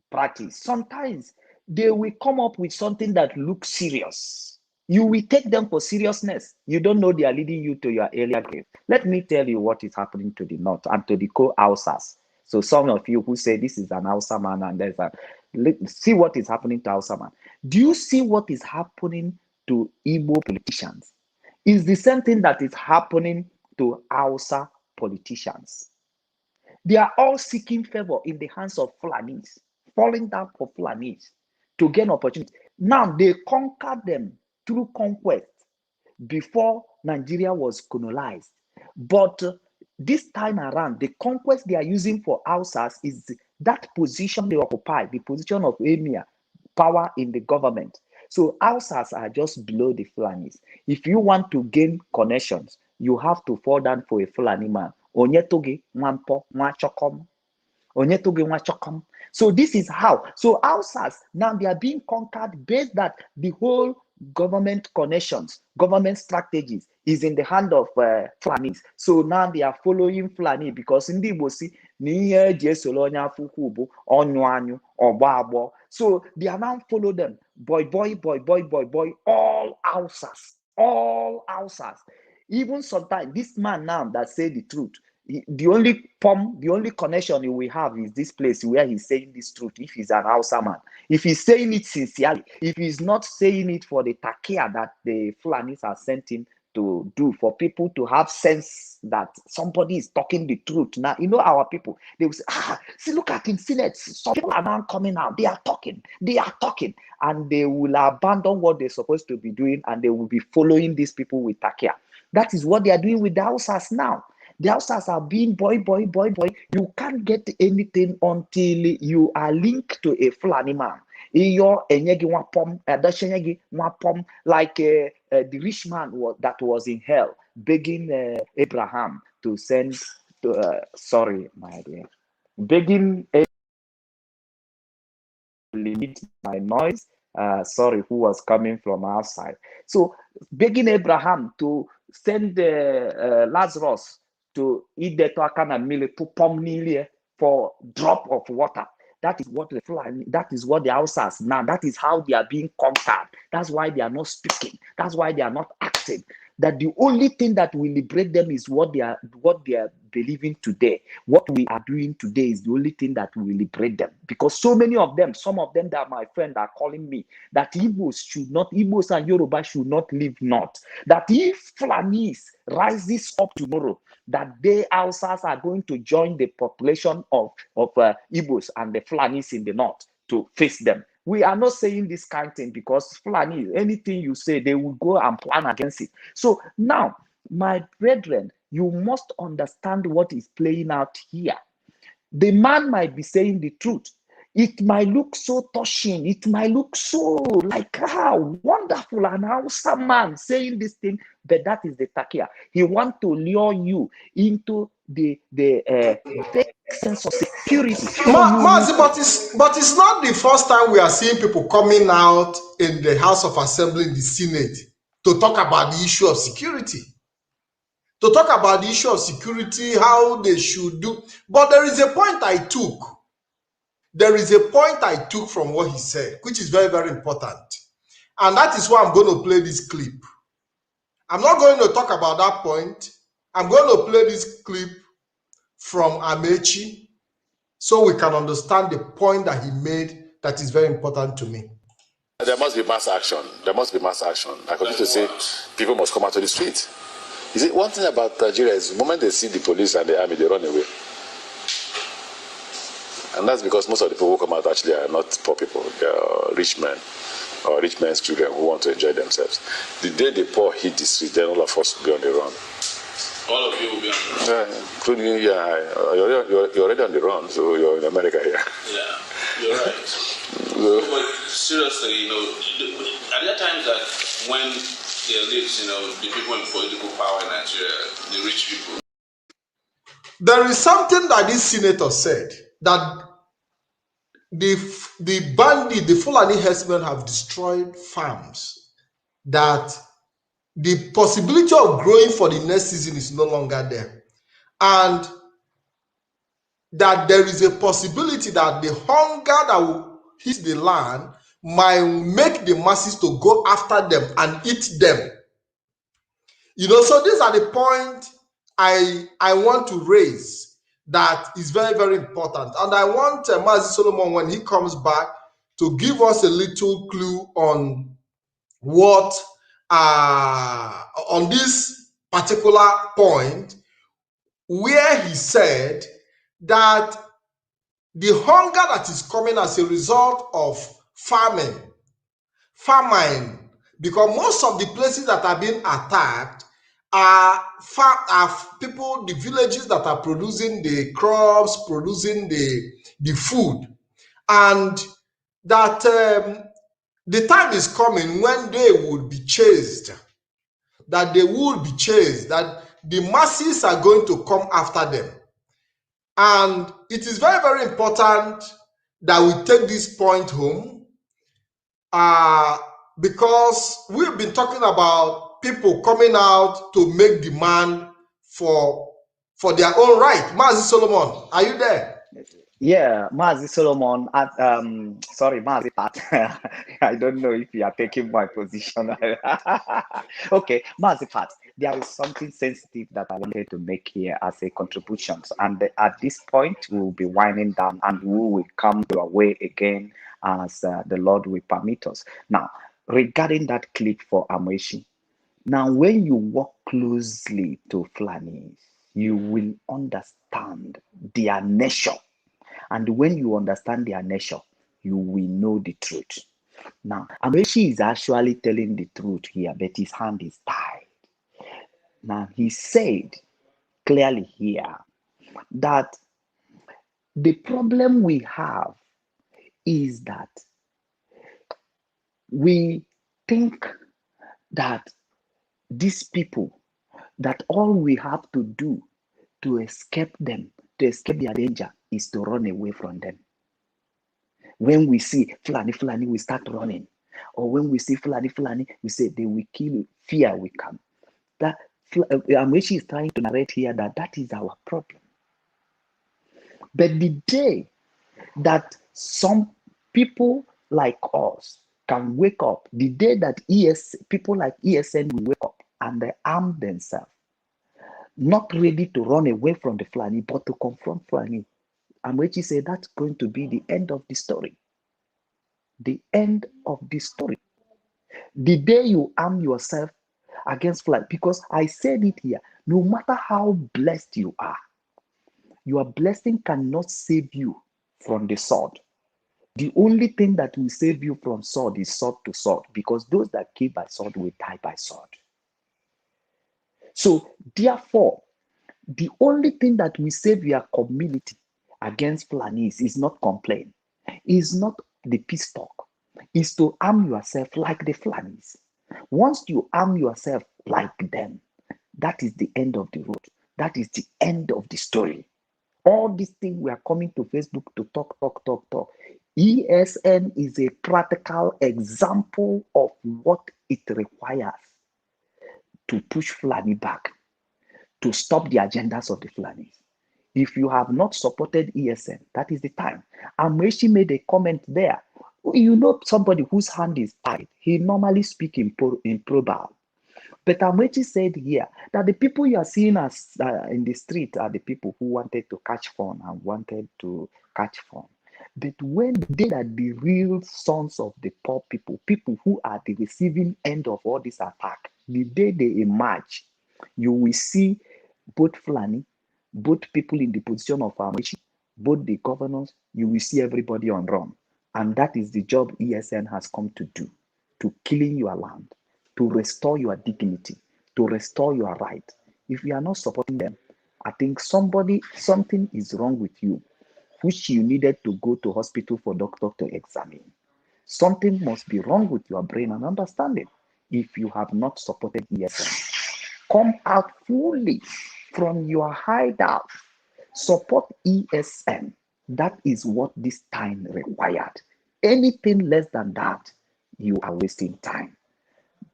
practice. Sometimes they will come up with something that looks serious. You will take them for seriousness. You don't know they are leading you to your area grave. Let me tell you what is happening to the north and to the co-Hausas. So some of you who say this is an Hausa man and there's a, see what is happening to Hausa man. Do you see what is happening to Igbo politicians? It's the same thing that is happening to Hausa politicians. They are all seeking favor in the hands of Fulanis, falling down for Fulanis to gain opportunity. Now they conquered them through conquest before Nigeria was colonized. But this time around, the conquest they are using for Hausas is that position they occupy, the position of emir, power in the government. So Hausas are just below the Fulanis. If you want to gain connections, you have to fall down for a Fulani man. Onyetoge Mwampo Mwachokom. Onyetoge Mwachokom. So this is how. So Hausas, now they are being conquered based that the whole government connections, government strategies is in the hand of Fulanis. So now they are following Fulani because in the Bosi, so they are now follow them. Boy, all Hausas, all Hausas. Even sometimes this man now that say the truth, the only connection he will have is this place where he's saying this truth. If he's an Hausa man, if he's saying it sincerely, if he's not saying it for the takia that the Fulanis are sent him to do, for people to have sense that somebody is talking the truth. Now, you know, our people, they will say, see, look at him, Senate. Some people are now coming out, they are talking, and they will abandon what they're supposed to be doing, and they will be following these people with takia. That is what they are doing with the Hausas now. The Hausas are being boy. You can't get anything until you are linked to a Fulani man. Like the rich man that was in hell, begging Abraham to send, sorry, my dear, begging limit my noise. Sorry, who was coming from outside. So begging Abraham to send Lazarus to eat the Tuakana meal to pom for drop of water. That is what the Fulani, that is what the Hausas now. That is how they are being conquered. That's why they are not speaking. That's why they are not acting. That the only thing that will liberate them is what they are believing today. What we are doing today is the only thing that will liberate them. Because so many of them, some of them that my friend are calling me, that Igbos and Yoruba should not live north. That if Fulanis rises up tomorrow, that they Hausas are going to join the population of Igbos and the Fulanis in the north to face them. We are not saying this kind of thing because Fulani, anything you say, they will go and plan against it. So now, my brethren, you must understand what is playing out here. The man might be saying the truth. It might look so touching. It might look so like, how wonderful and how some man saying this thing, but that is the takia. He wants to lure you into the fake sense of security. But it's not the first time we are seeing people coming out in the House of Assembly, in the Senate, to talk about the issue of security. to talk about the issue of security, how they should do. But there is a point I took. There is a point I took from what he said, which is very, very important. And that is why I'm going to play this clip. I'm not going to talk about that point. I'm going to play this clip from Amechi so we can understand the point that he made that is very important to me. There must be mass action. There must be mass action. I continue to say people must come out to the street. You see, one thing about Nigeria is the moment they see the police and the army, they run away. And that's because most of the people who come out actually are not poor people. They are rich men or rich men's children who want to enjoy themselves. The day the poor hit the street, then all of us will be on the run. All of you will be on the run? Including you, you're already on the run, so you're in America here. Yeah, you're right. But seriously, you know, are there times that when the elites, you know, the people in political power in Nigeria, the rich people? There is something that this senator said, that the bandit, the Fulani herdsmen have destroyed farms, that the possibility of growing for the next season is no longer there, and that there is a possibility that the hunger that will hit the land might make the masses to go after them and eat them. You know, so these are the points I want to raise that is very, very important. And I want Mazi Solomon, when he comes back, to give us a little clue on what, on this particular point, where he said that the hunger that is coming as a result of famine, because most of the places that are being attacked are people, the villages that are producing the crops, producing the food, and that the time is coming when they will be chased, that the masses are going to come after them. And it is very, very important that we take this point home, because we've been talking about people coming out to make demand for their own right. Mazi Solomon, are you there? Yeah, Mazi Solomon, sorry, Mazi Pat. I don't know if you are taking my position. Okay, Mazi Pat, there is something sensitive that I wanted to make here as a contribution. And at this point, we will be winding down and we will come to our way again as the Lord will permit us. Now, regarding that clip for Amechi, now when you walk closely to FULANIS, you will understand their nature. And when you understand their nature, you will know the truth. Now, Amechi is actually telling the truth here, but his hand is tied. Now, he said clearly here that the problem we have is that we think that these people, that all we have to do to escape them, to escape their danger, is to run away from them. When we see Fulani, we start running. Or when we see Fulani, we say they will kill you. Fear will come. That Amechi is trying to narrate here that is our problem. But the day that some people like us can wake up, the day that people like ESN will wake up and they arm themselves, not ready to run away from the Fulani, but to confront Fulani, Amechi said that's going to be the end of the story. The end of the story. The day you arm yourself against Fulani, because I said it here, no matter how blessed you are, your blessing cannot save you from the sword. The only thing that will save you from sword is sword to sword, because those that kill by sword will die by sword. So therefore, the only thing that will save your community against FULANIS is not complain, is not the peace talk, is to arm yourself like the FULANIS. Once you arm yourself like them, that is the end of the road. That is the end of the story. All these things we are coming to Facebook to talk. ESN is a practical example of what it requires to push Fulani back, to stop the agendas of the Fulanis. If you have not supported ESN, that is the time. Amechi made a comment there. You know somebody whose hand is tied. He normally speaks in POEPLE. But Amechi said here that the people you are seeing as in the street are the people who wanted to catch fun and wanted to catch fun. But when they are the real sons of the poor people, people who are the receiving end of all this attack, the day they emerge, you will see both Fulani, both people in the position of Amechi, both the governors, you will see everybody on run. And that is the job ESN has come to do, to killing your land, to restore your dignity, to restore your right. If you are not supporting them, I think something is wrong with you, which you needed to go to hospital for doctor to examine. Something must be wrong with your brain and understanding if you have not supported ESN. Come out fully from your hideout. Support ESN. That is what this time required. Anything less than that, you are wasting time.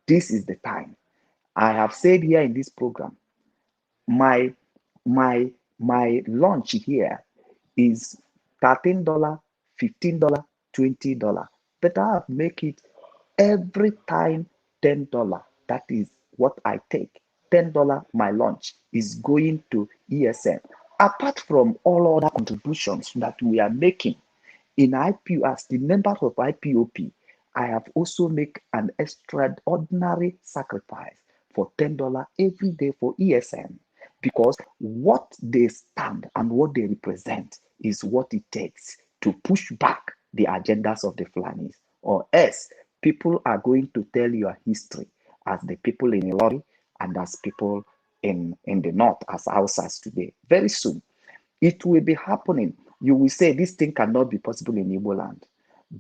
This is the time. I have said here in this program, my lunch here is $13, $15, $20. But I have make it every time $10. That is what I take. $10 my lunch is going to ESN. Apart from all other contributions that we are making in IPO, as the member of IPOP, I have also make an extraordinary sacrifice for $10 every day for ESN, because what they stand and what they represent is what it takes to push back the agendas of the Fulanis, or else people are going to tell your history as the people in Ilori and as people in the north, as Hausas today. Very soon, it will be happening. You will say this thing cannot be possible in Igbo land.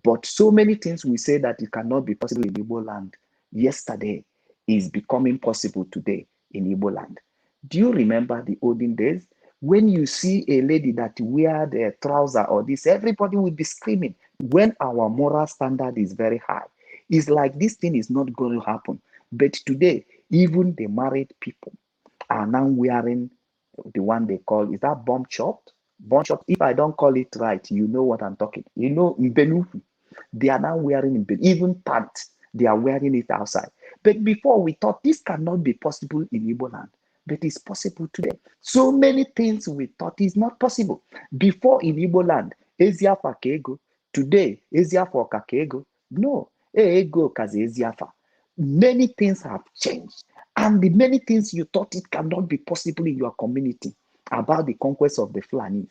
But so many things we say that it cannot be possible in Igbo land yesterday is becoming possible today in Igbo land. Do you remember the olden days? When you see a lady that wear the trouser or this, everybody will be screaming. When our moral standard is very high, it's like this thing is not going to happen. But today, even the married people are now wearing the one they call, is that bomb shot? Bomb shot. If I don't call it right, you know what I'm talking. You know, Mbenufu. They are now wearing even pants. They are wearing it outside. But before we thought this cannot be possible in Igbo land, but it's possible today. So many things we thought is not possible. Before in Igbo land, Eziafa Kego. Today, Eziafa Kakego. No, Ego Kaze Eziafa. Many things have changed. And the many things you thought it cannot be possible in your community about the conquest of the Fulanis.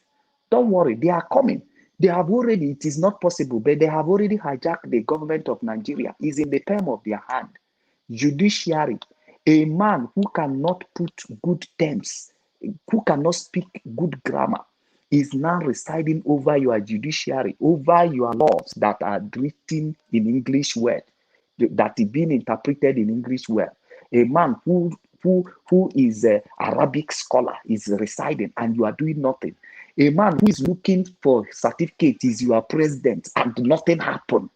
Don't worry, they are coming. They have already, it is not possible, but they have already hijacked the government of Nigeria. It's in the palm of their hand. Judiciary, a man who cannot put good terms, who cannot speak good grammar, is now residing over your judiciary, over your laws that are written in English word, that is being interpreted in English word. A man who is an Arabic scholar is residing, and you are doing nothing. A man who is looking for certificate is your president, and nothing happened.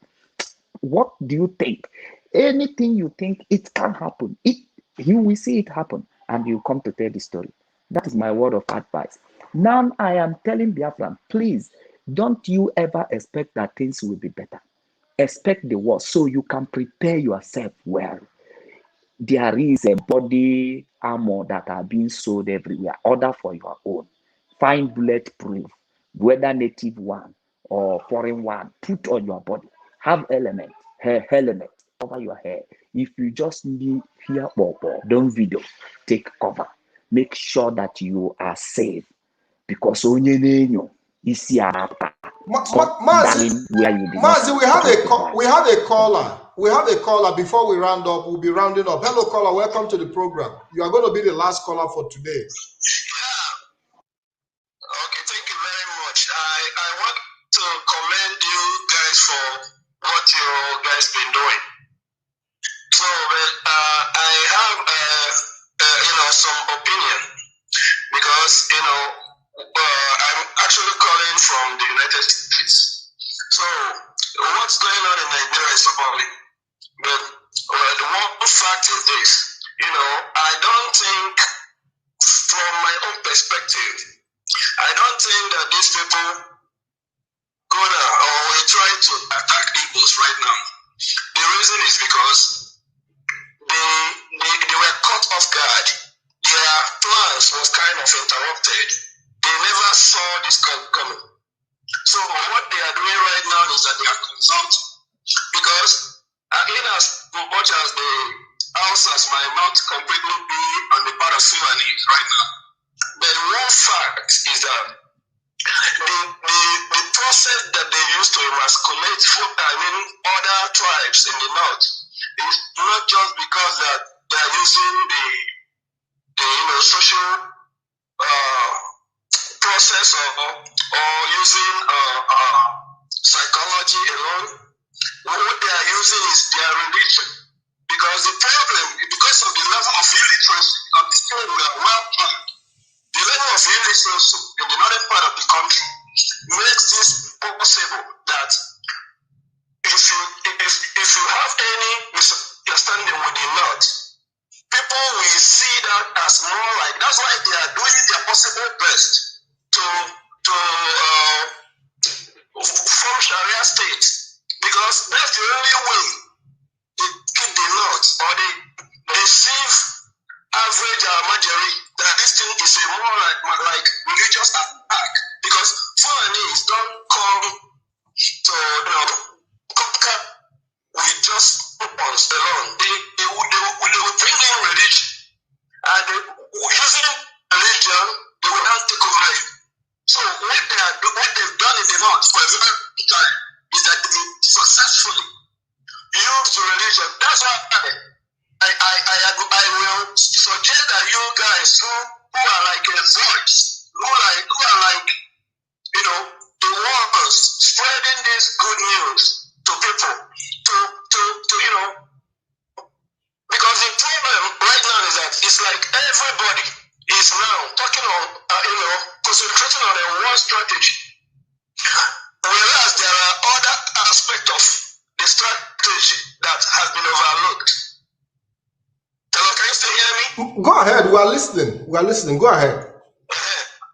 What do you think? Anything you think it can happen, you will see it happen, and you come to tell the story. That is my word of advice. Now I am telling Biafran, please, don't you ever expect that things will be better. Expect the worst so you can prepare yourself well. There is a body armor that are being sold everywhere. Order for your own. Find bulletproof, whether native one or foreign one. Put on your body. Have helmet, cover your hair. If you just need fear, don't video. Take cover. Make sure that you are safe, because onye is Mazi, we have a caller. We have a caller. Before we round up, we'll be rounding up. Hello, caller. Welcome to the program. You are going to be the last caller for today. Okay, thank you very much. I want to commend you guys for what you guys been doing. So, I have some opinion, because I'm actually calling from the United States. So what's going on in Nigeria is appalling. But the one fact is this: I don't think from my own perspective, I don't think that these people gonna or will try to attack Igbos right now. The reason is because they were caught off guard. Their plans was kind of interrupted. They never saw this coming. So what they are doing right now is that they are consulting. Because in as much as the Hausas might not completely be on the part of FULANIS right now, but one fact is that the process that they use to emasculate other tribes in the north is not just because that they are using the social process or using psychology alone. What they are using is their religion. Because the problem, because of the level of illiteracy, because we are well planned, the level of illiteracy in the northern part of the country makes this possible that if you have any misunderstanding with the north, people will see that as more like, that's why they are doing their possible best to form Sharia states, because that's the only way they keep the north, or they deceive average Almajiri that this thing is a more like religious attack, because Fulanis don't come to conquer with just weapons alone. They will bring in religion, and using religion, they will not take over it. So what they've done in the north for a very long time is that they successfully use religion. That's why I will suggest that you guys who are like a voice, who are like, the ones spreading this good news to people, because the problem right now is that it's like everybody is now talking on, concentrating on a war strategy, whereas there are other aspects of the strategy that has been overlooked. Hello, can you still hear me? Go ahead. We are listening. Go ahead.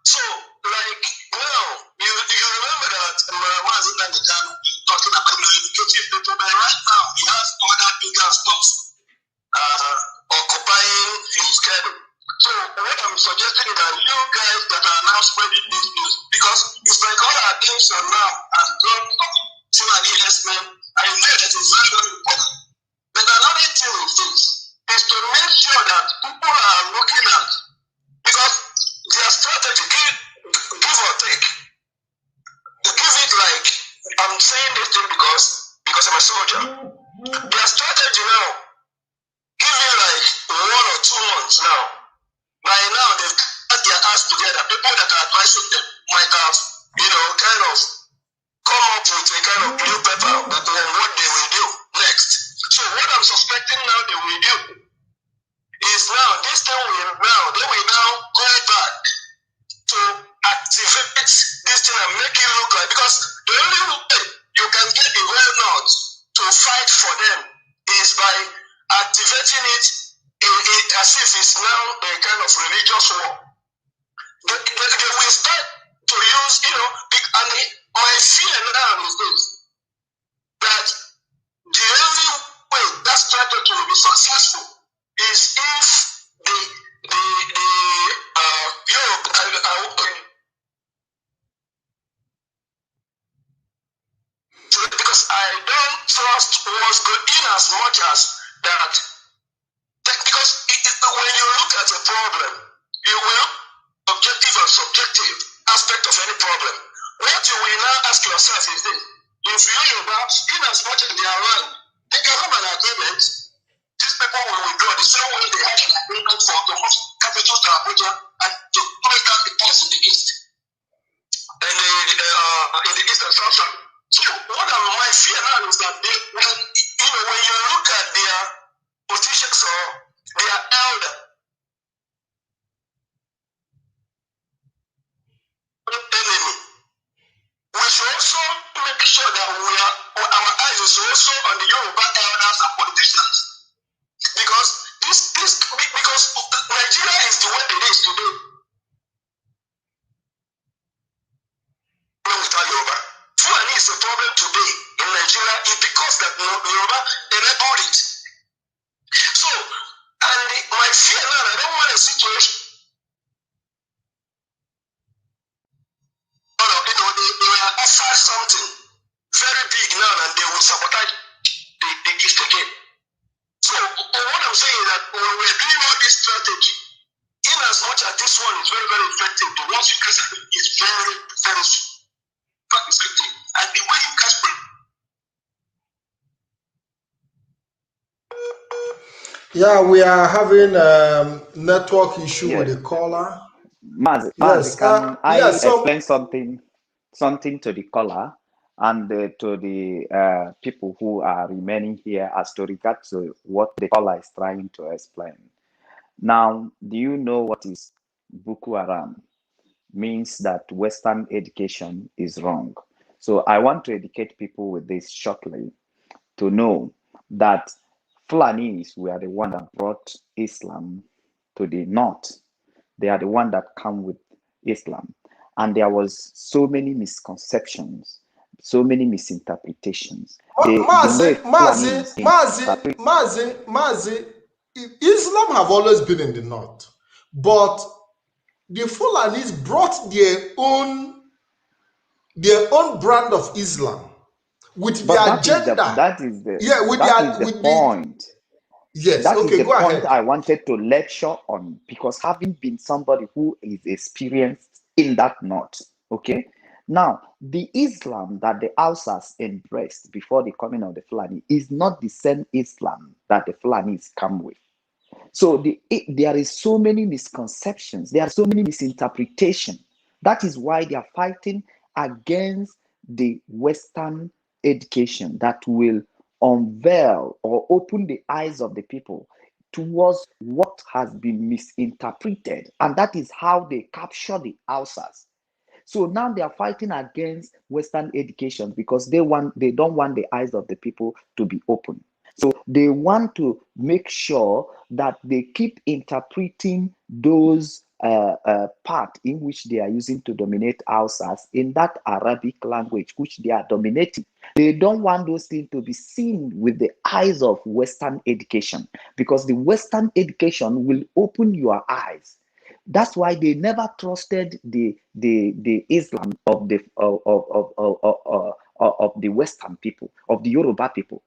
So, like, now, you remember that Mazin and the guy talking about educating people, but right now, he has other bigger stuff occupying his schedule. So, what I'm suggesting is that you guys that are now spreading this news, because it's like all our attention now has gone to an investment, I know that it's very, very important. But another thing is to make sure that people are looking at, because their strategy, give or take, they give it like, I'm saying this thing because I'm a soldier. Their strategy now, give it like 1 or 2 months now. By now, they've got their ass together. People that are advising them might have, kind of come up with a kind of blue paper that what they will do next. So what I'm suspecting now they will do is now, this thing they will now go back to activate this thing and make it look like, because the only way you can get the whole north to fight for them is by activating it as if it's now a kind of religious war. They will start to use, and my fear now is this, that the only way that strategy will be successful is if because I don't trust what's going in as much as that. Because when you look at a problem, you will objective and subjective aspect of any problem. What you will now ask yourself is this: if you in as much as they are wrong, they can have an agreement. These people will withdraw the same way they had an agreement for the most capital to Abuja and to break down the pause in the east, and in the east and south. So what my fear now is that when you look at their politicians or their elder enemy, we should also make sure that our eyes is also on the Yoruba elders and politicians, because because Nigeria is the way it is today. Without Yoruba, Fulani is a problem today in Nigeria is because that Yoruba they don't audit. So, and my fear now, I don't want a situation. They will offer something very big now, and they will sabotage the East again. So, what I'm saying is that when we're doing all this strategy, in as much as this one is very, very effective, the ones you catch is very, very effective. And the way you catch people. Yeah, we are having a network issue with the caller. Mazi, Yes, can I yes, so explain something to the caller and to the people who are remaining here as to regard to what the caller is trying to explain? Now, do you know what is Boko Haram? Means that Western education is wrong. So I want to educate people with this shortly to know that Fulanis were the one that brought Islam to the north. They are the one that come with Islam. And there was so many misconceptions, so many misinterpretations. Mazi, Islam have always been in the north, but the Fulanis brought their own brand of Islam with their agenda. That is the point. Yes, that okay, is the go point ahead. I wanted to lecture on, because having been somebody who is experienced in that north, okay? Now, the Islam that the Hausas embraced before the coming of the Fulani is not the same Islam that the Fulanis come with. So there is so many misconceptions, there are so many misinterpretations. That is why they are fighting against the Western education that will unveil or open the eyes of the people towards what has been misinterpreted. And that is how they capture the Hausas. So now they are fighting against Western education because they don't want the eyes of the people to be open. So they want to make sure that they keep interpreting those part in which they are using to dominate Hausas in that Arabic language which they are dominating. They don't want those things to be seen with the eyes of Western education, because the Western education will open your eyes. That's why they never trusted the Islam of the Western people, of the Yoruba people.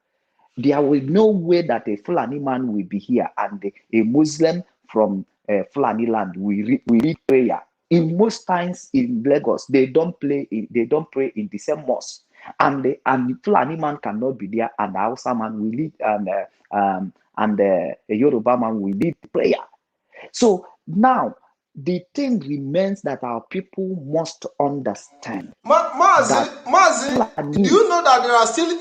There will no way that a Fulani man will be here and a Muslim from Fulani land will read prayer. In most times in Lagos, they don't pray in the same mosque, and the Fulani man cannot be there, and the Hausa man will lead, and the Yoruba man will lead prayer. So now the thing remains that our people must understand. Mazi, do you know that there are still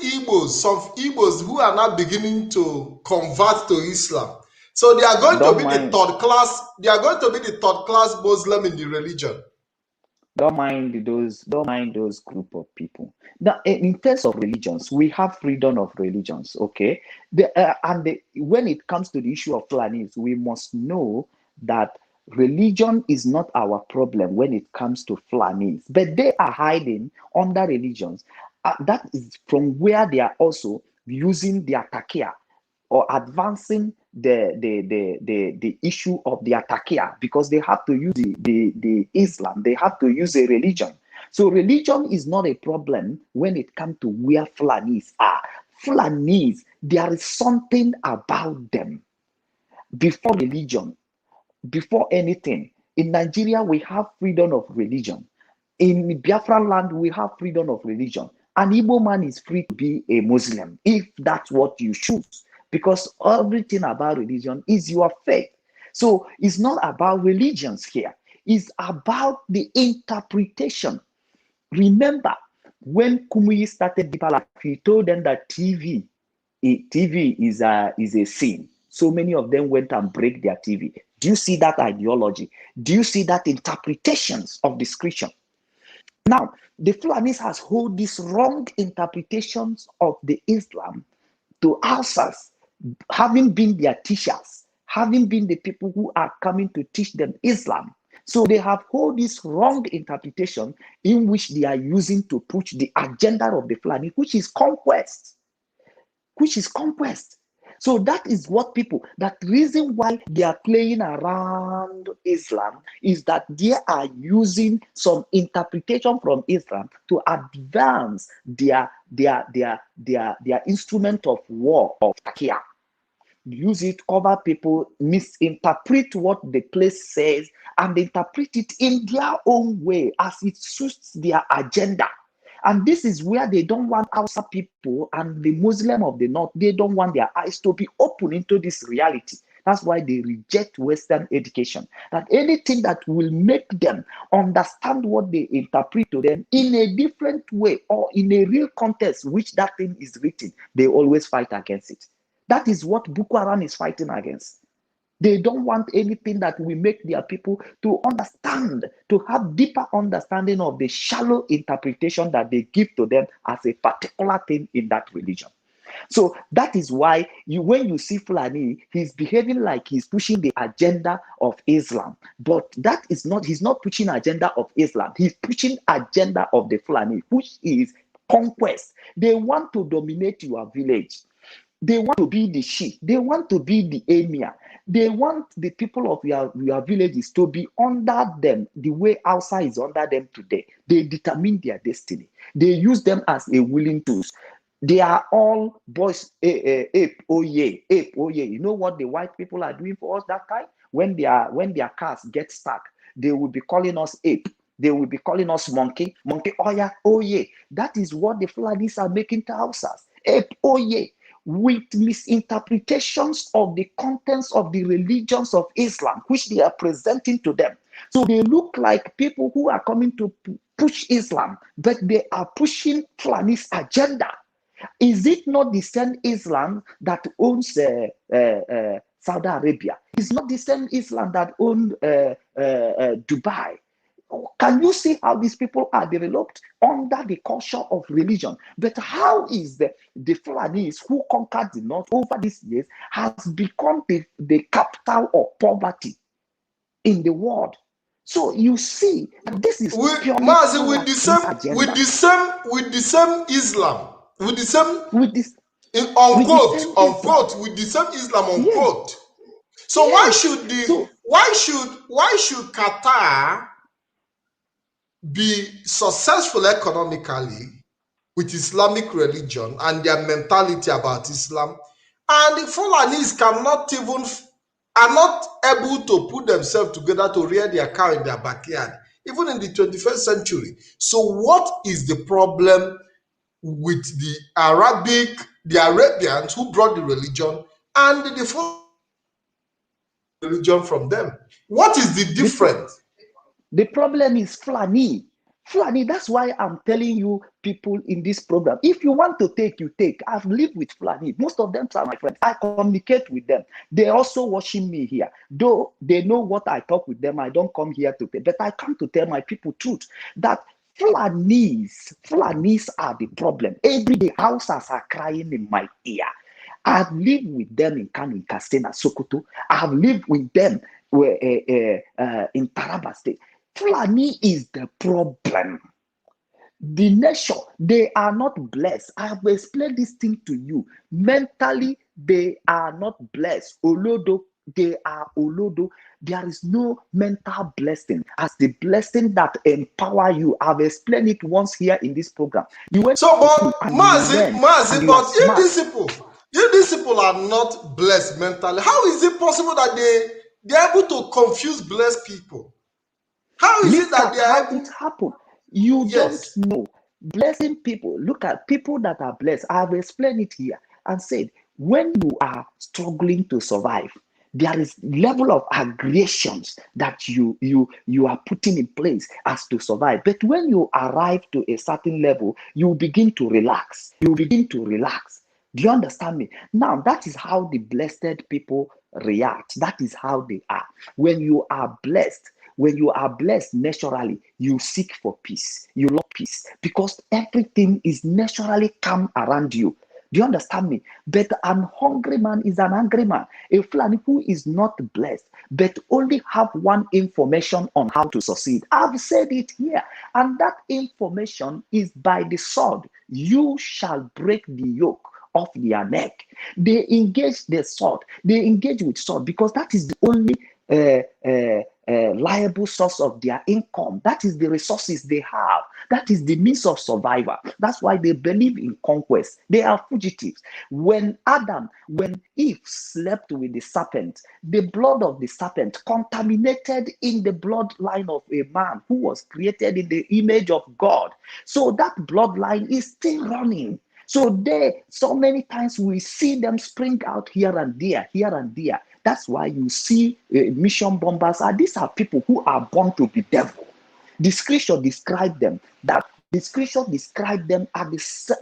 some Igbos who are now beginning to convert to Islam? So they are going to be the third class. They are going to be the third class Muslim in the religion. Don't mind those group of people. Now, in terms of religions, we have freedom of religions, okay? When it comes to the issue of Fulanis, we must know that religion is not our problem when it comes to Fulanis, but they are hiding under religions. That is from where they are also using their takia or advancing the issue of the takia, because they have to use the Islam, they have to use a religion. So religion is not a problem when it comes to where Fulanis are. Fulanis, there is something about them before religion. Before anything, in Nigeria, we have freedom of religion. In Biafra land, we have freedom of religion. An Igbo man is free to be a Muslim if that's what you choose, because everything about religion is your faith. So it's not about religions here. It's about the interpretation. Remember, when Kumuyi started Deeper Life, he told them that TV is a sin. So many of them went and break their TV. Do you see that ideology? Do you see that interpretations of the scripture? Now, the Fulanis has hold these wrong interpretations of the Islam to Hausas, having been their teachers, having been the people who are coming to teach them Islam. So they have hold this wrong interpretation in which they are using to push the agenda of the Fulani, which is conquest. Which is conquest. So that is what people, that reason why they are playing around Islam is that they are using some interpretation from Islam to advance their instrument of war of Takia. Use it, cover people, misinterpret what the place says, and interpret it in their own way as it suits their agenda. And this is where they don't want Hausa people and the Muslim of the North, they don't want their eyes to be open into this reality. That's why they reject Western education. That anything that will make them understand what they interpret to them in a different way or in a real context, which that thing is written, they always fight against it. That is what Boko Haram is fighting against. They don't want anything that will make their people to understand, to have deeper understanding of the shallow interpretation that they give to them as a particular thing in that religion. So that is why when you see Fulani, he's behaving like he's pushing the agenda of Islam. But that is not, he's not pushing agenda of Islam. He's pushing agenda of the Fulani, which is conquest. They want to dominate your village. They want to be the chief. They want to be the emir. They want the people of your villages to be under them the way Hausa is under them today. They determine their destiny. They use them as a willing tools. They are all boys, ape, oh yeah, ape, oh yeah. You know what the white people are doing for us that time? When their cars get stuck, they will be calling us ape. They will be calling us monkey, oh yeah, oh yeah. That is what the Fulanis are making to Hausas. Ape, oh yeah. With misinterpretations of the contents of the religions of Islam, which they are presenting to them. So they look like people who are coming to push Islam, but they are pushing Fulani's agenda. Is it not the same Islam that owns Saudi Arabia? It's not the same Islam that owns Dubai. Can you see how these people are developed under the culture of religion? But how is the Fulanis who conquered the North over these years has become the capital of poverty in the world? So you see, this is Mazi, with the same Islam, with the same Islam unquote. So yes. why should Qatar be successful economically with Islamic religion and their mentality about Islam, and the Fulanis are not able to put themselves together to rear their cow in their backyard, even in the 21st century? So what is the problem with the Arabians who brought the religion and the religion from them? What is the difference? The problem is Fulani. Fulani, that's why I'm telling you people in this program, if you want to take, you take. I've lived with Fulani. Most of them are my friends. I communicate with them. They're also watching me here. Though they know what I talk with them, I don't come here to tell. But I come to tell my people truth, that Fulanis are the problem. Every day, houses are crying in my ear. I've lived with them in Kano, Katsina, Sokoto. I've lived with them in Taraba State. Fulani is the problem. The nation, they are not blessed. I have explained this thing to you. Mentally, they are not blessed. Olodo, they are Olodo. There is no mental blessing as the blessing that empower you. I've explained it once here in this program. Mazi, but if these people are not blessed mentally, how is it possible that they're able to confuse blessed people? How is it that they are able? It happen? You don't know. Blessing people. Look at people that are blessed. I have explained it here and said, when you are struggling to survive, there is level of aggressions that you are putting in place as to survive. But when you arrive to a certain level, you begin to relax. You begin to relax. Do you understand me? Now, that is how the blessed people react. That is how they are. When you are blessed naturally, you seek for peace. You love peace because everything is naturally calm around you. Do you understand me? But an hungry man is an angry man. A Fulani who is not blessed, but only have one information on how to succeed. I've said it here. And that information is by the sword. You shall break the yoke off their neck. They engage the sword. They engage with sword because that is the only liable source of their income. That is the resources they have. That is the means of survival. That's why they believe in conquest. They are fugitives. When Eve slept with the serpent, the blood of the serpent contaminated in the bloodline of a man who was created in the image of God. So that bloodline is still running. So many times we see them spring out here and there, here and there. That's why you see mission bombers. These are people who are born to be devil. The scripture described them as the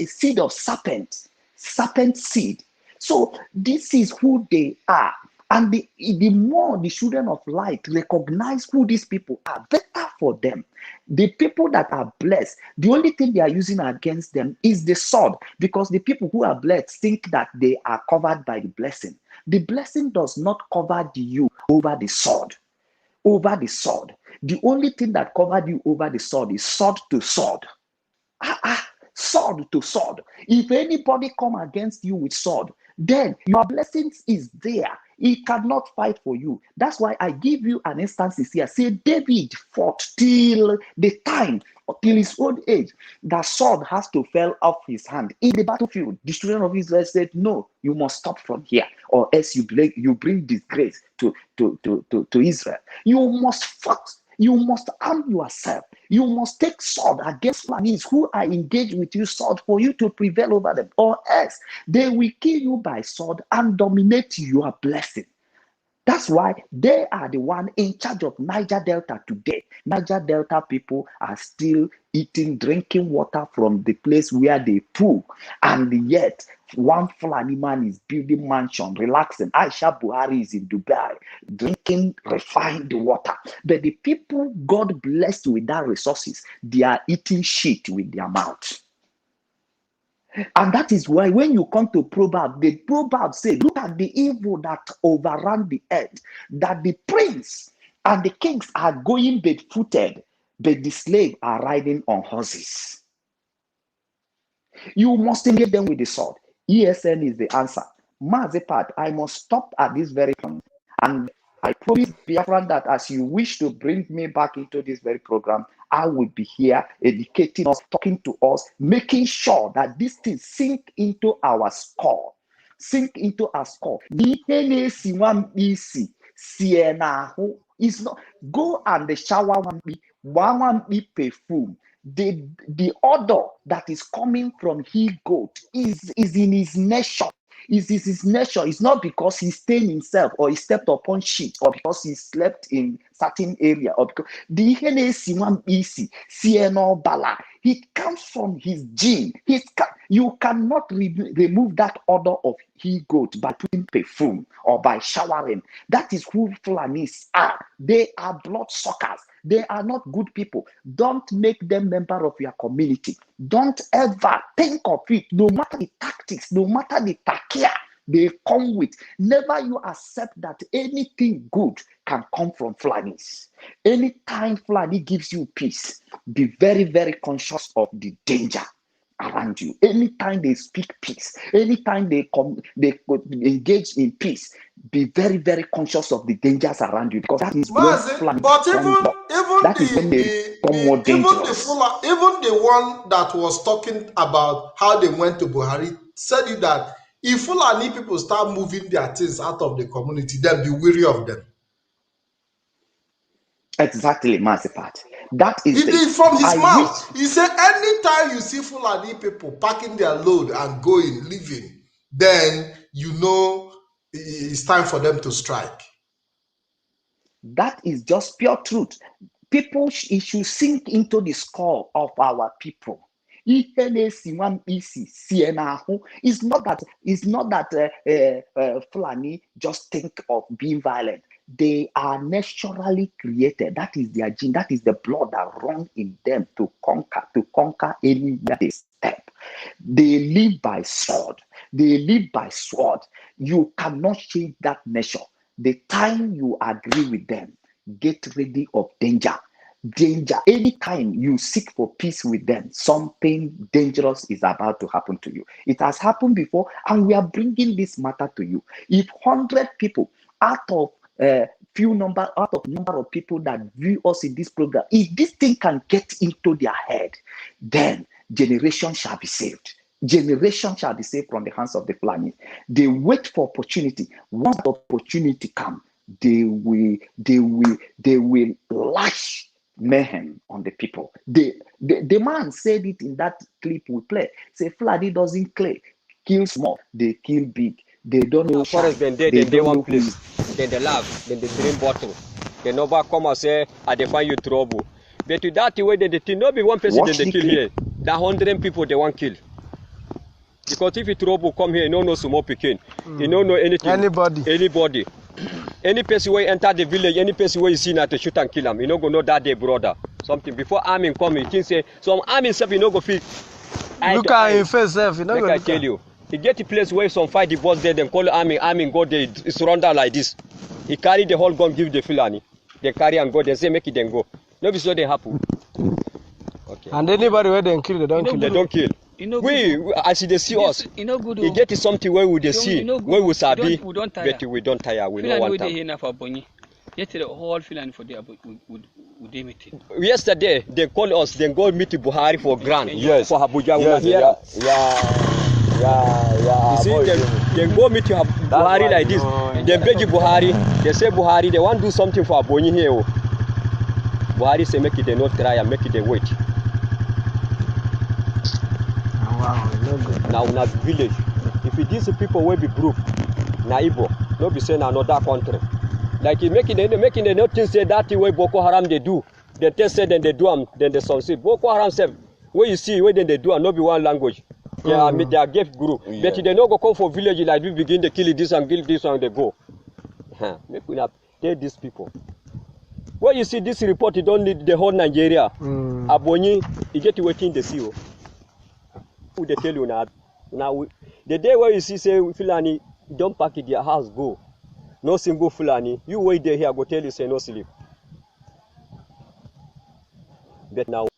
seed of serpent seed. So this is who they are. And the more the children of light recognize who these people are, better for them. The people that are blessed, the only thing they are using against them is the sword, because the people who are blessed think that they are covered by the blessing. The blessing does not cover you over the sword. Over the sword. The only thing that covered you over the sword is sword to sword. Sword to sword. If anybody come against you with sword, then your blessings is there. He cannot fight for you. That's why I give you an instance here. Say David fought till the time, till his old age. The sword has to fall off his hand in the battlefield. The children of Israel said, "No, you must stop from here, or else you bring disgrace to Israel." You must fight. You must arm yourself. You must take sword against Fulanis who are engaged with you, sword, for you to prevail over them, or else they will kill you by sword and dominate your blessing. That's why they are the one in charge of Niger Delta today. Niger Delta people are still drinking water from the place where they pool. And yet, one Fulani man is building mansion, relaxing. Aisha Buhari is in Dubai, drinking refined water. But the people God blessed with that resources, they are eating shit with their mouth. And that is why when you come to Proverbs, the Proverbs say, look at the evil that overran the earth, that the prince and the kings are going barefooted, but the slaves are riding on horses. You must engage them with the sword. ESN is the answer. Mazepat, I must stop at this very point. And I promise Biafran that as you wish to bring me back into this very program, I will be here educating us, talking to us, making sure that this thing sink into our skull. Sink into our skull. It's not go and the shower one perfume. The odor that is coming from he goat is in his nature. Is his nature. It's not because he stained himself or he stepped upon shit or because he slept in certain area or because the it comes from his gene. You cannot remove that odor of he goat by putting perfume or by showering. That is who Fulanis are. They are blood suckers. They are not good people. Don't make them member of your community. Don't ever think of it, no matter the tactics, no matter the takia they come with. Never you accept that anything good can come from Fulanis. Anytime Fulani gives you peace, be very, very conscious of the danger around you. Anytime they speak peace, anytime they engage in peace, be very, very conscious of the dangers around you, because that is when Fulani even the one that was talking about how they went to Buhari said it that if Fulani people start moving their things out of the community, they'll be weary of them. Exactly, Mazipat. That is it is from his mouth. He said, anytime you see Fulani people packing their load and going, leaving, then you know it's time for them to strike. That is just pure truth. People should sink into the skull of our people. It's not that Fulani just think of being violent. They are naturally created. That is their gene. That is the blood that runs in them to conquer anywhere they step. They live by sword. They live by sword. You cannot change that nature. The time you agree with them, get ready of danger. Danger. Anytime you seek for peace with them, something dangerous is about to happen to you. It has happened before, and we are bringing this matter to you. If 100 people out of number of people that view us in this program, if this thing can get into their head, then generation shall be saved. Generation shall be saved from the hands of the Fulani. They wait for opportunity. Once the opportunity comes, they will lash mayhem on the people. The man said it in that clip we play. Say Fulani doesn't kill small, they kill big. They don't know. Forest been dead, they one place. Then they laugh, then they drink bottle. They never come and say, I define you trouble. But to that way, they not be one person they kill here. That 100 people they want kill. Because if you trouble come here, you don't know small picking. You don't know anything. Anybody. Any person who enter the village, any person who you see now to shoot and kill them, you don't go know that day brother. Something before army come, you can say some army self you don't go feel. Look at your face, self. You know. I tell you. He get a place where some fight the boss there, then call army go there, surrender like this. He carry the whole gun, give the Fulani. They carry and go, they say make it then go. No, so they happen. Okay. And anybody where they kill, they don't kill. They don't kill. We as they see us, he get something where we they see, where we sabi, but we don't tire, we don't want them. Yesterday, whole Fulani for the meeting. Yesterday, they call us, then go meet Buhari for grant. Yes. For Abuja. Yeah. You see, they go meet Buhari like this. They beg Buhari. They say Buhari, they want to do something for Abonyi here. Buhari say make it they not try and make it they wait. Wow, no good. Now in a village, if it is people will be proof, na Igbo, no be saying another country. Like making the nothing say that way Boko Haram they do. They test say then they do them, then they succeed. Boko Haram say where you see where then they do and not be one language. They are gave group. Yeah. But they don't go come for village like we begin to kill this and kill this and they go. Make we not tell these people. When you see this report, you don't need the whole Nigeria. Abonyi, you get to wait in the sea. Who they tell you now? Now the day where you see say Fulani don't pack it their house go. No single Fulani. You wait there here, go tell you say no sleep. But now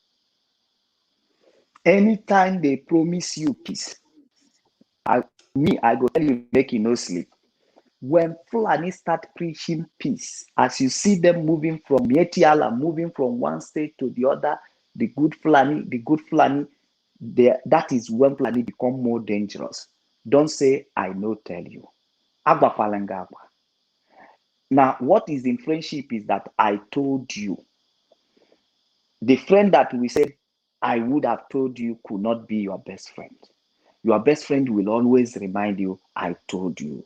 anytime they promise you peace, I go tell you make you no sleep. When Fulani start preaching peace, as you see them moving from Yetiala, moving from one state to the other, the good Fulani, that is when Fulani become more dangerous. Don't say, I no tell you. Agba Falangaba. Now, what is in friendship is that I told you. The friend that we said, I would have told you could not be your best friend. Your best friend will always remind you, I told you.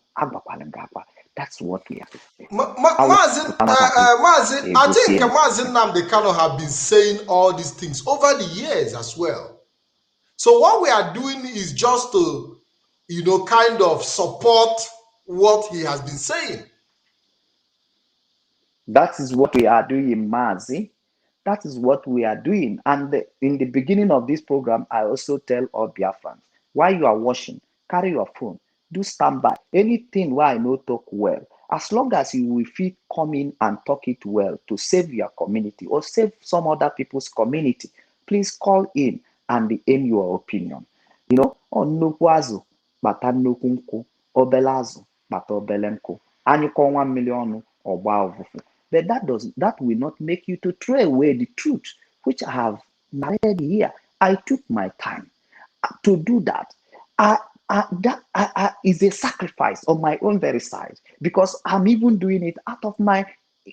That's what we have to say. Mazin, I think Mazin Nnamdi Kanu have been saying all these things over the years as well. So what we are doing is just to, kind of support what he has been saying. That is what we are doing, Mazi. That is what we are doing. And in the beginning of this program, I also tell all Biafrans, while you are washing, carry your phone, do standby. Anything where I know talk well, as long as you will feel come in and talk it well to save your community or save some other people's community, please call in and aim your opinion. Onukwazu, bata nukunku, obelazu, bata obelenko, anyuko 1 million or wow. But that will not make you to throw away the truth, which I have narrated here. I took my time to do that. That is a sacrifice on my own very side, because I'm even doing it out of my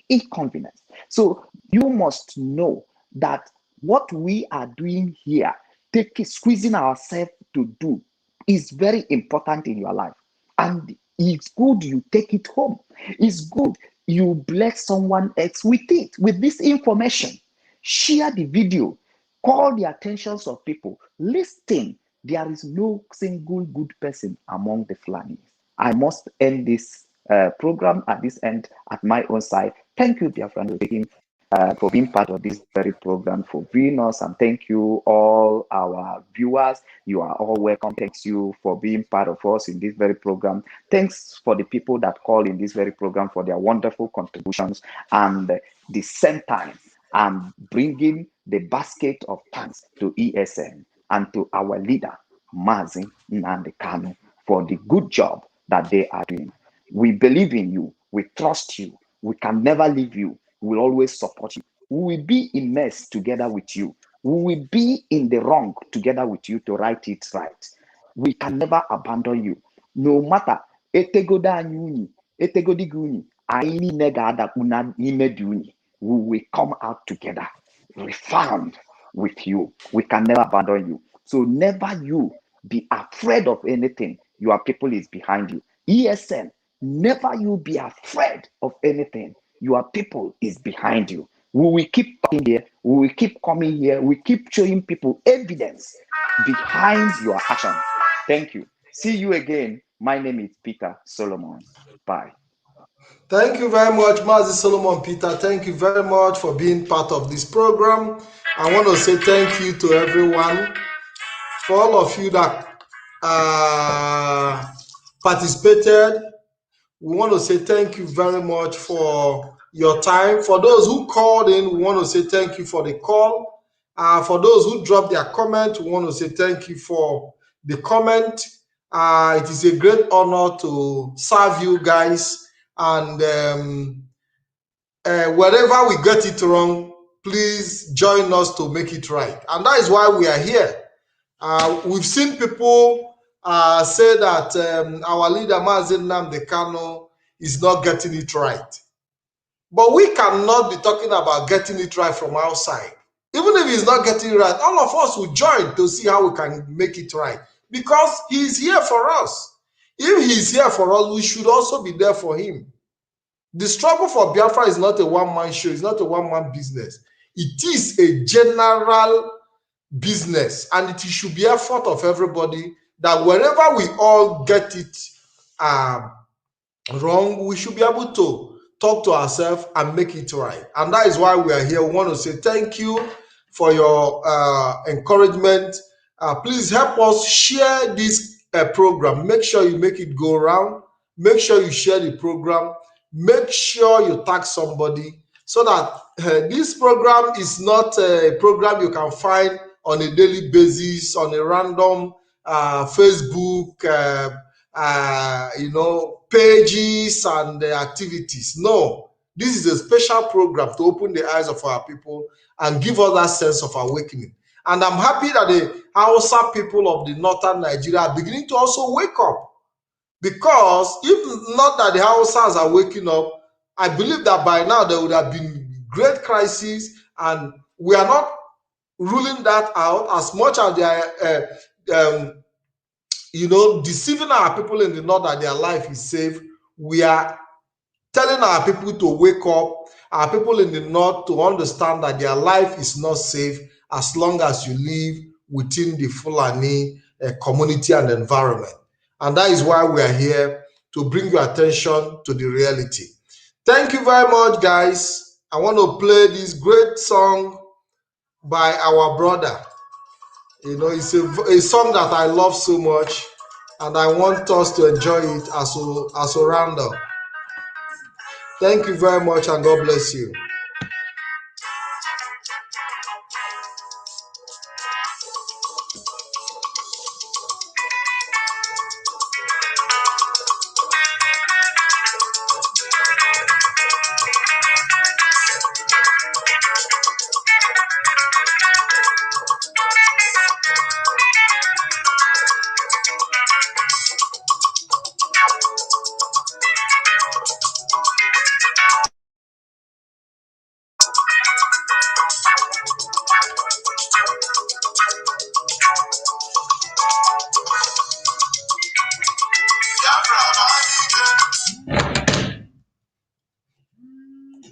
inconvenience. So you must know that what we are doing here, squeezing ourselves to do, is very important in your life. And it's good you take it home. It's good you bless someone else with it, with this information. Share the video, call the attentions of people, listen. There is no single good person among the Fulanis. I must end this program at this end at my own side. Thank you, dear friend, for taking for being part of this very program, for viewing us, and thank you all our viewers. You are all welcome. Thanks you for being part of us in this very program. Thanks for the people that call in this very program for their wonderful contributions, and the same time I'm bringing the basket of thanks to ESN and to our leader, Mazi Nnamdi Kanu, for the good job that they are doing. We believe in you. We trust you. We can never leave you. We will always support you. We will be in mess together with you. We will be in the wrong together with you to right it right. We can never abandon you. No matter etegoda anyuni, etegodiguni, aini negada una nimeduni. We will come out together, refound with you. We can never abandon you. So never you be afraid of anything. Your people is behind you. ESN, never you be afraid of anything. Your people is behind you. We will keep talking here. We will keep coming here. We keep showing people evidence behind your action. Thank you. See you again. My name is Peter Solomon. Bye. Thank you very much, Mazi Solomon Peter. Thank you very much for being part of this program. I want to say thank you to everyone, for all of you that participated. We want to say thank you very much for your time. For those who called in, we want to say thank you for the call. For those who dropped their comment, we want to say thank you for the comment. It is a great honor to serve you guys. And wherever we get it wrong, please join us to make it right. And that is why we are here. We've seen people say that our leader, Mazi Nnamdi Kanu, is not getting it right. But we cannot be talking about getting it right from outside. Even if he's not getting it right, all of us will join to see how we can make it right. Because he's here for us. If he's here for us, we should also be there for him. The struggle for Biafra is not a one-man show. It's not a one-man business. It is a general business, and it should be effort of everybody that wherever we all get it wrong, we should be able to talk to ourselves and make it right. And that is why we are here. We want to say thank you for your encouragement. Please help us share this program. Make sure you make it go around. Make sure you share the program. Make sure you tag somebody, so that this program is not a program you can find on a daily basis on a random Facebook, pages and activities. No, this is a special program to open the eyes of our people and give us that sense of awakening. And I'm happy that the Hausa people of the northern Nigeria are beginning to also wake up. Because if not that the Hausas are waking up, I believe that by now there would have been great crisis, and we are not ruling that out as much as they are, deceiving our people in the north that their life is safe. We are telling our people to wake up, our people in the north to understand that their life is not safe as long as you live within the Fulani community and environment. And that is why we are here, to bring your attention to the reality. Thank you very much, guys. I want to play this great song by our brother. It's a song that I love so much, and I want us to enjoy it as a roundup. Thank you very much, and God bless you.